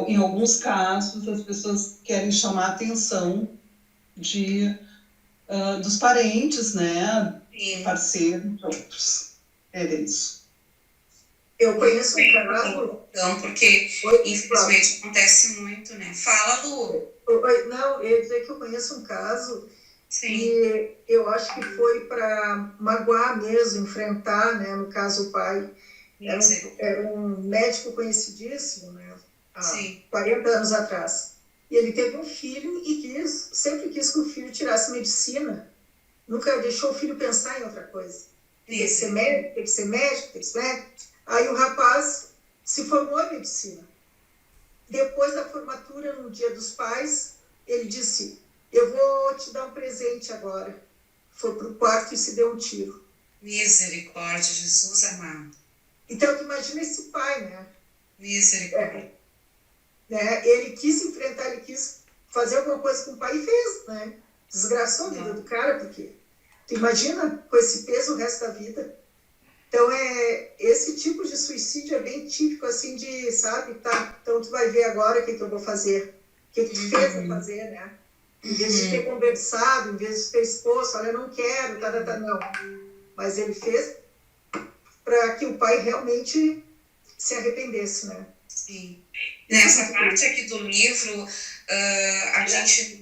em alguns casos, as pessoas querem chamar a atenção dos parentes, né? Sim. Parceiros, outros. É isso. Eu conheço um caso... Então, porque, infelizmente, acontece muito, né? Fala, Lu. Não, eu ia dizer que eu conheço um caso... Sim. E eu acho que foi para magoar mesmo, enfrentar, né? No caso, o pai. Era um médico conhecidíssimo, né? Há 40 anos atrás. E ele teve um filho e sempre quis que o filho tirasse medicina. Nunca deixou o filho pensar em outra coisa. Tem que ser médico, tem que ser médico, tem que ser médico. Aí o rapaz se formou em medicina. Depois da formatura, no Dia dos Pais, ele disse: eu vou te dar um presente agora. Foi para o quarto e se deu um tiro. Misericórdia, Jesus amado. Então, tu imagina esse pai, né? Misericórdia. Né? Ele quis enfrentar, ele quis fazer alguma coisa com o pai e fez, né? Desgraçou a vida do cara, porque tu imagina com esse peso o resto da vida. Então, esse tipo de suicídio é bem típico, assim, de, sabe, tá, então tu vai ver agora o que eu vou fazer, o que tu fez a fazer, né? Em vez de ter conversado, em vez de ter exposto, olha, eu não quero, não. Mas ele fez para que o pai realmente se arrependesse, né? Sim. Nessa parte aqui do livro, a gente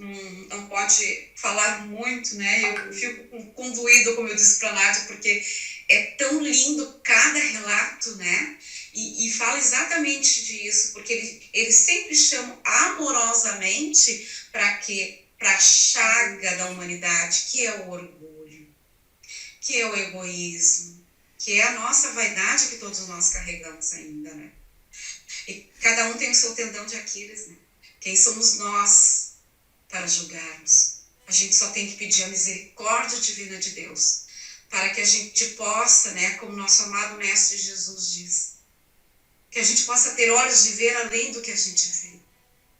não pode falar muito, né? Eu fico conduído, como eu disse para a Nádia, porque é tão lindo cada relato, né? E fala exatamente disso, porque ele sempre chama amorosamente para quê? Para a chaga da humanidade, que é o orgulho, que é o egoísmo, que é a nossa vaidade que todos nós carregamos ainda, né? E cada um tem o seu tendão de Aquiles, né? Quem somos nós para julgarmos? A gente só tem que pedir a misericórdia divina de Deus, para que a gente possa, né, como nosso amado Mestre Jesus diz, que a gente possa ter olhos de ver além do que a gente vê,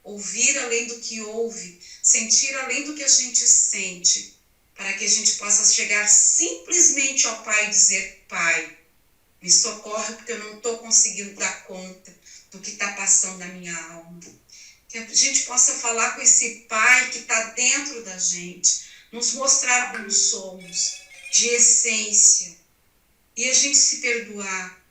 ouvir além do que ouve, sentir além do que a gente sente, para que a gente possa chegar simplesmente ao Pai e dizer: Pai, me socorre porque eu não estou conseguindo dar conta do que está passando na minha alma. Que a gente possa falar com esse Pai que está dentro da gente, nos mostrar como somos, de essência, e a gente se perdoar.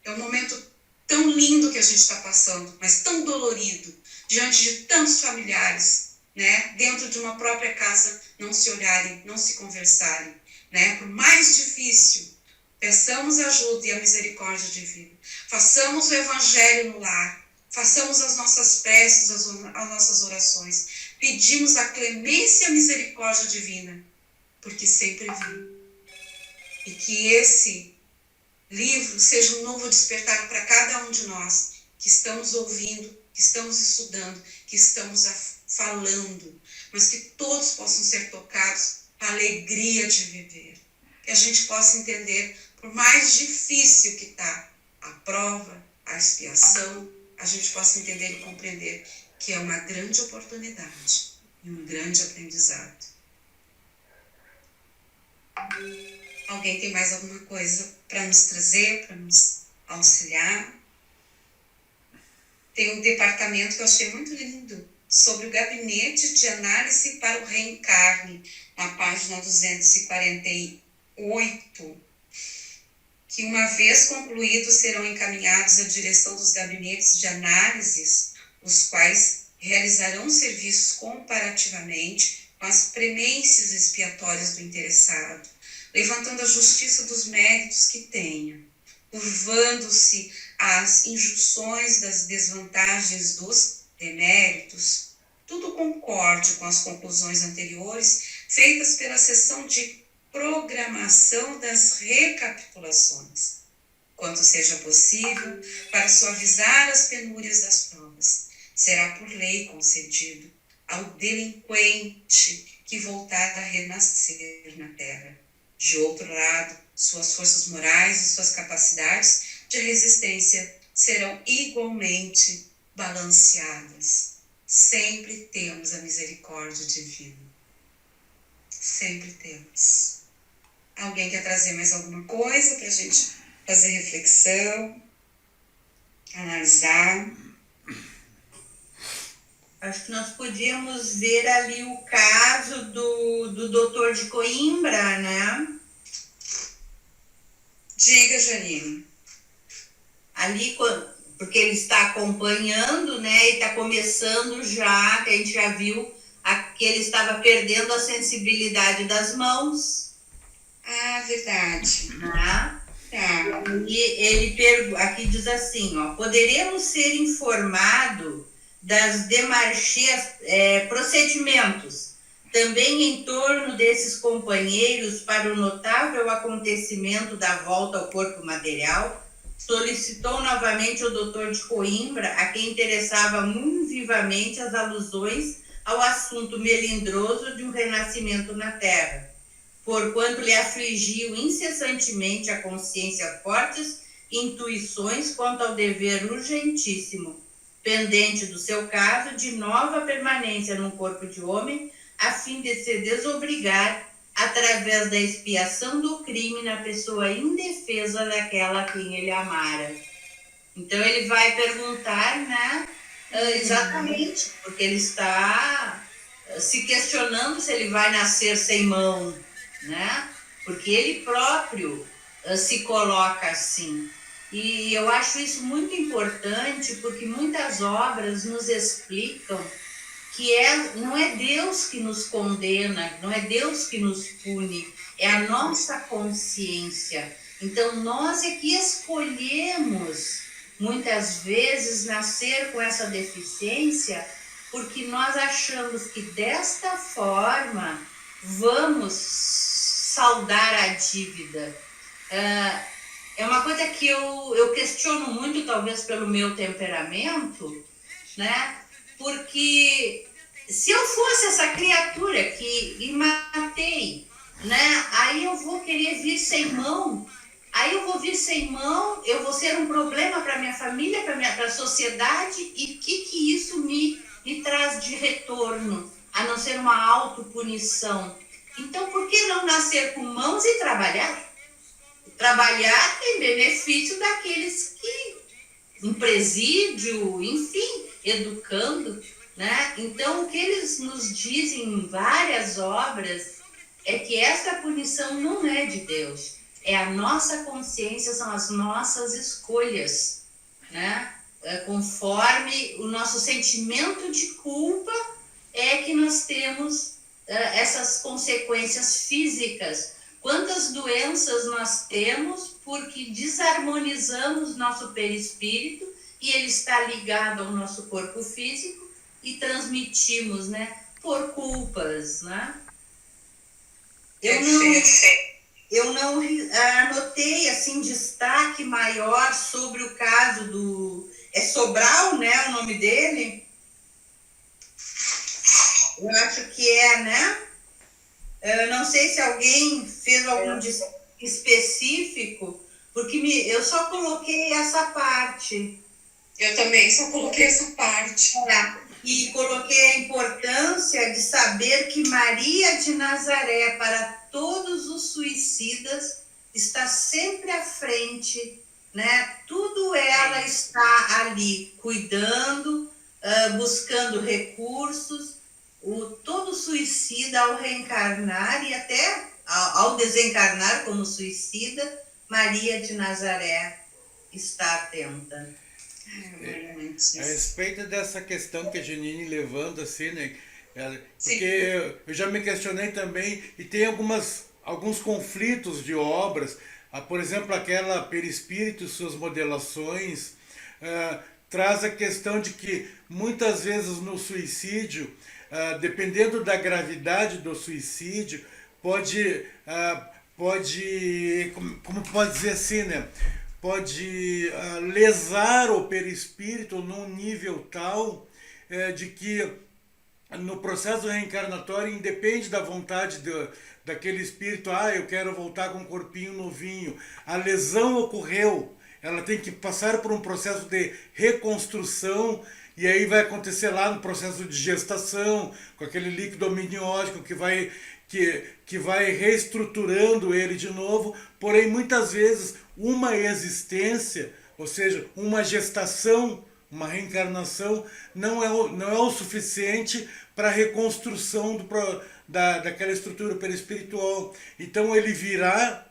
É um momento tão lindo que a gente está passando, mas tão dolorido, diante de tantos familiares, né, dentro de uma própria casa, não se olharem, não se conversarem, né, por mais difícil, peçamos ajuda e a misericórdia divina, façamos o evangelho no lar, façamos as nossas preces, as nossas orações, pedimos a clemência e a misericórdia divina, porque sempre vem. E que esse livro seja um novo despertar para cada um de nós, que estamos ouvindo, que estamos estudando, que estamos falando, mas que todos possam ser tocados com a alegria de viver. Que a gente possa entender, por mais difícil que está a prova, a expiação, a gente possa entender e compreender que é uma grande oportunidade e um grande aprendizado. Alguém tem mais alguma coisa para nos trazer, para nos auxiliar? Tem um departamento que eu achei muito lindo, sobre o gabinete de análise para o reencarne, na página 248, que uma vez concluídos serão encaminhados à direção dos gabinetes de análises, os quais realizarão serviços comparativamente com as premências expiatórias do interessado, levantando a justiça dos méritos que tenha, curvando-se às injunções das desvantagens dos deméritos, tudo concorde com as conclusões anteriores feitas pela sessão de programação das recapitulações, quanto seja possível, para suavizar as penúrias das provas, será por lei concedido ao delinquente que voltar a renascer na terra. De outro lado, suas forças morais e suas capacidades de resistência serão igualmente balanceadas. Sempre temos a misericórdia divina. Sempre temos. Alguém quer trazer mais alguma coisa para a gente fazer reflexão, analisar? Acho que nós podíamos ver ali o caso do doutor de Coimbra, né? Diga, Janine. Ali, porque ele está acompanhando, né? E está começando já, que a gente já viu, que ele estava perdendo a sensibilidade das mãos. Ah, verdade. Né? Tá. E ele aqui diz assim, ó, poderemos ser informados das demarches, procedimentos, também em torno desses companheiros para o notável acontecimento da volta ao corpo material, solicitou novamente o doutor de Coimbra, a quem interessava muito vivamente as alusões ao assunto melindroso de um renascimento na Terra. porquanto lhe afligiu incessantemente a consciência fortes intuições quanto ao dever urgentíssimo, pendente do seu caso de nova permanência num corpo de homem, a fim de se desobrigar através da expiação do crime na pessoa indefesa daquela a quem ele amara. Então ele vai perguntar, né, exatamente, porque ele está se questionando se ele vai nascer sem mão, né? Porque ele próprio se coloca assim. E eu acho isso muito importante, porque muitas obras nos explicam que não é Deus que nos condena, não é Deus que nos pune, é a nossa consciência. Então nós é que escolhemos, muitas vezes, nascer com essa deficiência, porque nós achamos que desta forma vamos saldar a dívida. É uma coisa que eu questiono muito, talvez pelo meu temperamento, né? Porque se eu fosse essa criatura que matei, né? Aí eu vou querer vir sem mão. Aí eu vou vir sem mão, eu vou ser um problema para minha família, para a sociedade, e o que isso me traz de retorno, a não ser uma autopunição? Então, por que não nascer com mãos e trabalhar? Trabalhar em benefício daqueles que, em presídio, enfim, educando, né? Então, o que eles nos dizem em várias obras é que essa punição não é de Deus. É a nossa consciência, são as nossas escolhas, né? Conforme o nosso sentimento de culpa é que nós temos essas consequências físicas. Quantas doenças nós temos porque desarmonizamos nosso perispírito e ele está ligado ao nosso corpo físico e transmitimos, né, por culpas, né? Eu não anotei assim destaque maior sobre o caso do Sobral, né, o nome dele. Eu acho que né? Eu não sei se alguém fez algum específico, porque eu só coloquei essa parte. Eu também só coloquei essa parte. E coloquei a importância de saber que Maria de Nazaré, para todos os suicidas, está sempre à frente, né? Tudo ela está ali, cuidando, buscando recursos. Todo suicida, ao reencarnar e até ao desencarnar como suicida, Maria de Nazaré está atenta. A respeito dessa questão que a Janine levanta, assim, né? Porque eu já me questionei também, e tem alguns conflitos de obras, por exemplo, aquela Perispírito e suas modelações, traz a questão de que muitas vezes no suicídio, dependendo da gravidade do suicídio, pode como pode dizer assim, né? Pode lesar o perispírito num nível tal de que no processo reencarnatório independe da vontade daquele espírito, eu quero voltar com um corpinho novinho. A lesão ocorreu, ela tem que passar por um processo de reconstrução, e aí vai acontecer lá no processo de gestação, com aquele líquido amniótico que vai reestruturando ele de novo, porém muitas vezes uma existência, ou seja, uma gestação, uma reencarnação, não é o suficiente para a reconstrução daquela estrutura perispiritual. Então ele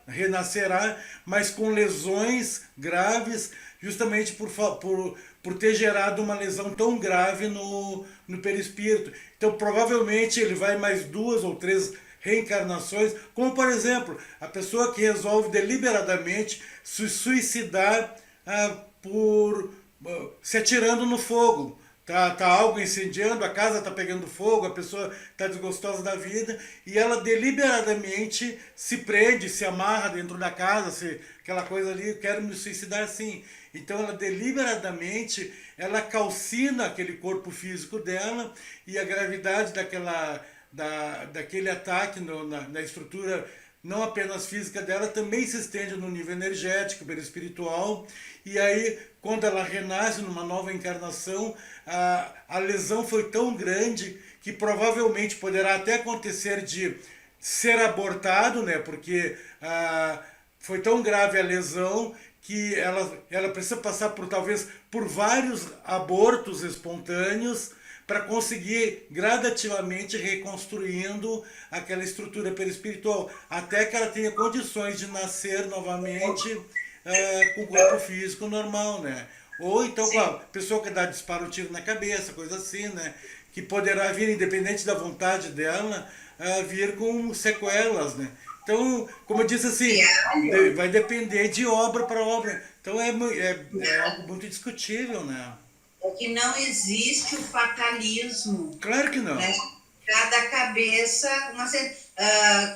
renascerá, mas com lesões graves, justamente por ter gerado uma lesão tão grave no perispírito. Então provavelmente ele vai mais 2 ou 3 reencarnações, como por exemplo, a pessoa que resolve deliberadamente se suicidar por se atirando no fogo. Tá algo incendiando, a casa está pegando fogo, a pessoa está desgostosa da vida e ela deliberadamente se prende, se amarra dentro da casa, aquela coisa ali, eu quero me suicidar assim. Então ela deliberadamente, ela calcina aquele corpo físico dela e a gravidade daquele ataque na estrutura não apenas física dela, também se estende no nível energético, perispiritual, e aí, quando ela renasce numa nova encarnação, a lesão foi tão grande que provavelmente poderá até acontecer de ser abortado, né, porque foi tão grave a lesão que ela precisa passar talvez por vários abortos espontâneos para conseguir gradativamente reconstruindo aquela estrutura perispiritual, até que ela tenha condições de nascer novamente com o corpo físico normal, né? Ou então, claro, pessoa que dá disparo, um tiro na cabeça, coisa assim, né? Que poderá vir, independente da vontade dela, vir com sequelas, né? Então, como eu disse assim, vai depender de obra para obra. Então é algo muito discutível, né? É que não existe o fatalismo. Claro que não. Né? Cada cabeça,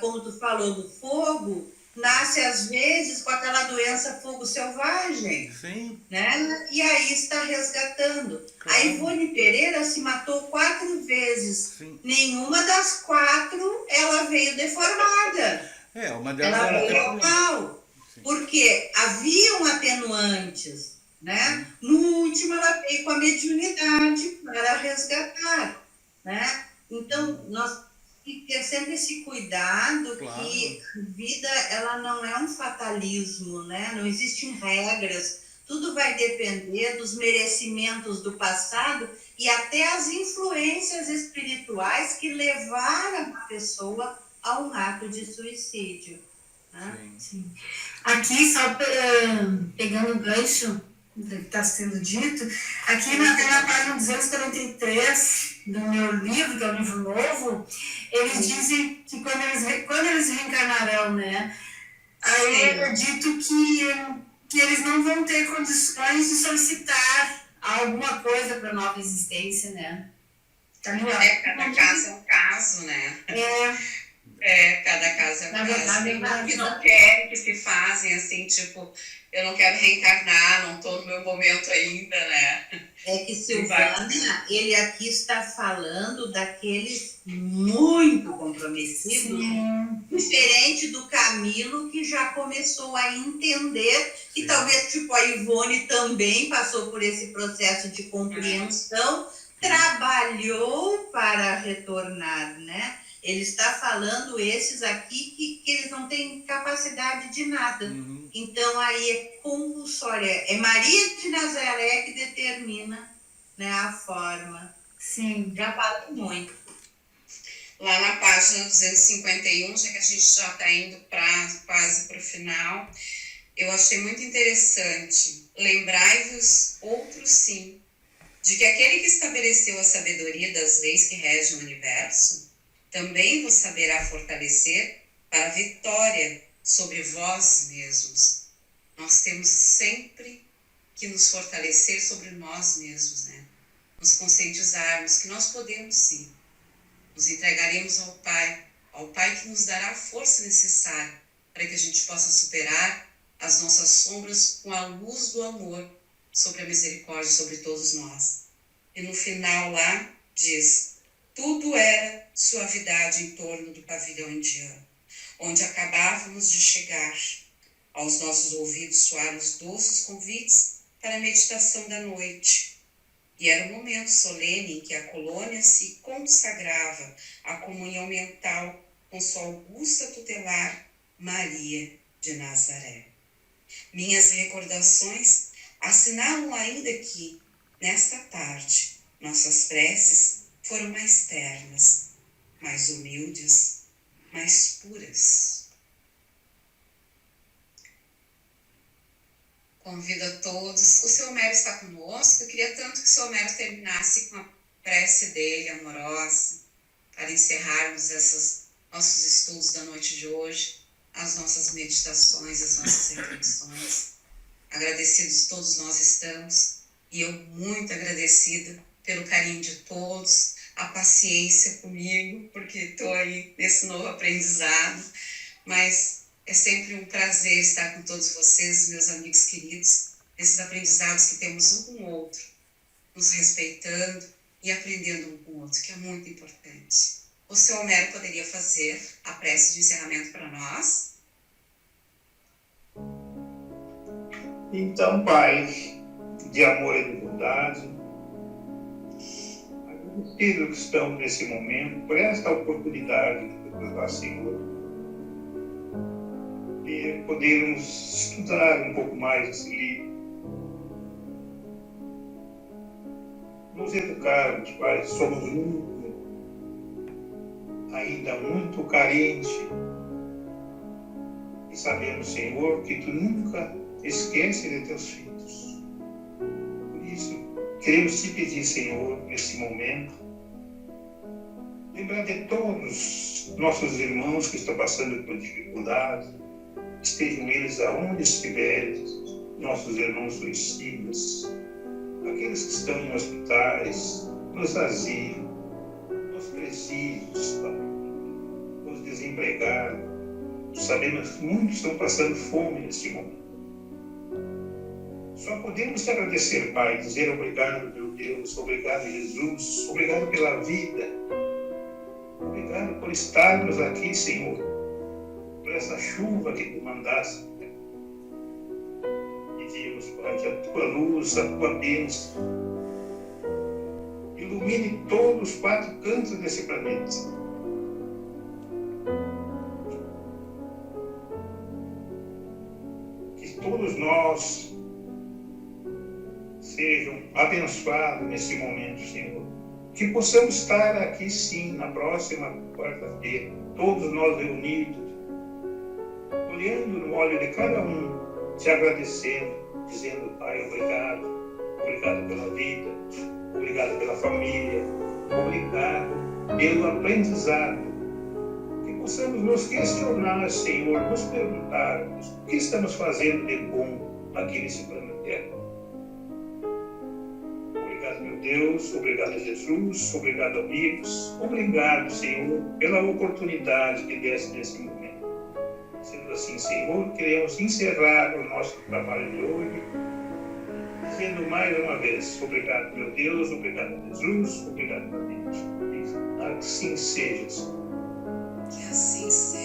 como tu falou do fogo, nasce às vezes com aquela doença fogo selvagem. Sim. Né? E aí está resgatando. Claro. A Ivone Pereira se matou 4 vezes. Sim. Nenhuma das 4 ela veio deformada. Uma delas ela veio mal. Porque haviam atenuantes. Né? No último, ela veio com a mediunidade para resgatar. Né? Então, nós temos que ter sempre esse cuidado, claro, que a vida ela não é um fatalismo, né? Não existem regras, tudo vai depender dos merecimentos do passado e até as influências espirituais que levaram a pessoa a um ato de suicídio. Né? Sim. Aqui, só pegando o gancho que está sendo dito, aqui na página 243 do meu livro, que é um livro novo, eles dizem que quando eles reencarnarão, né, aí é dito que eles não vão ter condições de solicitar alguma coisa para nova existência, né? Cada caso é um caso, né? Cada caso é um caso. Tem que não querem, que se fazem assim, tipo, eu não quero reencarnar, não estou no meu momento ainda, né? É que, Silvana, ele aqui está falando daqueles muito comprometidos, diferente do Camilo, que já começou a entender, e talvez, tipo, a Ivone também passou por esse processo de compreensão, trabalhou para retornar, né? Ele está falando esses aqui que eles não têm capacidade de nada. Então, aí é compulsória. É Maria de Nazaré que determina, né, a forma. Sim. Já falei muito. Lá na página 251, já que a gente já está indo quase para o final, eu achei muito interessante. Lembrai-vos, outro sim, de que aquele que estabeleceu a sabedoria das leis que regem o universo também vos saberá fortalecer para a vitória sobre vós mesmos. Nós temos sempre que nos fortalecer sobre nós mesmos, né? Nos conscientizarmos que nós podemos sim. Nos entregaremos ao Pai que nos dará a força necessária para que a gente possa superar as nossas sombras com a luz do amor sobre a misericórdia sobre todos nós. E no final lá diz: tudo era suavidade em torno do pavilhão indiano, onde acabávamos de chegar. Aos nossos ouvidos soaram os doces convites para a meditação da noite. E era o momento solene em que a colônia se consagrava à comunhão mental com sua augusta tutelar, Maria de Nazaré. Minhas recordações assinalam ainda que, nesta tarde, nossas preces foram mais ternas, mais humildes, mais puras. Convido a todos. O seu Homero está conosco. Eu queria tanto que o seu Homero terminasse com a prece dele, amorosa, para encerrarmos esses nossos estudos da noite de hoje, as nossas meditações, as nossas reflexões. Agradecidos todos nós estamos, e eu muito agradecida pelo carinho de todos, a paciência comigo, porque estou aí nesse novo aprendizado, mas é sempre um prazer estar com todos vocês, meus amigos queridos, nesses aprendizados que temos um com o outro, nos respeitando e aprendendo um com o outro, que é muito importante. O seu Homero poderia fazer a prece de encerramento para nós? Então, Pai, de amor e de bondade, agradecido que estamos nesse momento, por esta oportunidade que nos dá, Senhor, de podermos estudar um pouco mais esse livro, nos educarmos, Pai, somos ainda muito carente e sabemos, Senhor, que Tu nunca esquece de Teus filhos. Por isso, queremos Te pedir, Senhor, nesse momento, lembrar de todos nossos irmãos que estão passando por dificuldades, estejam eles aonde estiverem, nossos irmãos suicidas, aqueles que estão em hospitais, nos asilos, nos presídios, os desempregados. Sabemos que muitos estão passando fome nesse momento. Só podemos te agradecer, Pai, dizer obrigado, meu Deus, obrigado, Jesus, obrigado pela vida, obrigado por estarmos aqui, Senhor, por essa chuva que Tu mandaste. Pedimos, Pai, que a Tua luz, a Tua bênção ilumine todos os 4 cantos desse planeta. Que todos nós sejam abençoados nesse momento, Senhor. Que possamos estar aqui, sim, na próxima quarta-feira, todos nós reunidos, olhando no olho de cada um, te agradecendo, dizendo, Pai, obrigado, obrigado pela vida, obrigado pela família, obrigado pelo aprendizado. Que possamos nos questionar, Senhor, nos perguntarmos o que estamos fazendo de bom aqui nesse planeta. Obrigado, meu Deus, obrigado, Jesus, obrigado, amigos, obrigado, Senhor, pela oportunidade que deste nesse momento. Sendo assim, Senhor, queremos encerrar o nosso trabalho de hoje, dizendo mais uma vez, obrigado, meu Deus, obrigado, Jesus, obrigado, amigos. Que assim seja, Senhor. Que assim seja.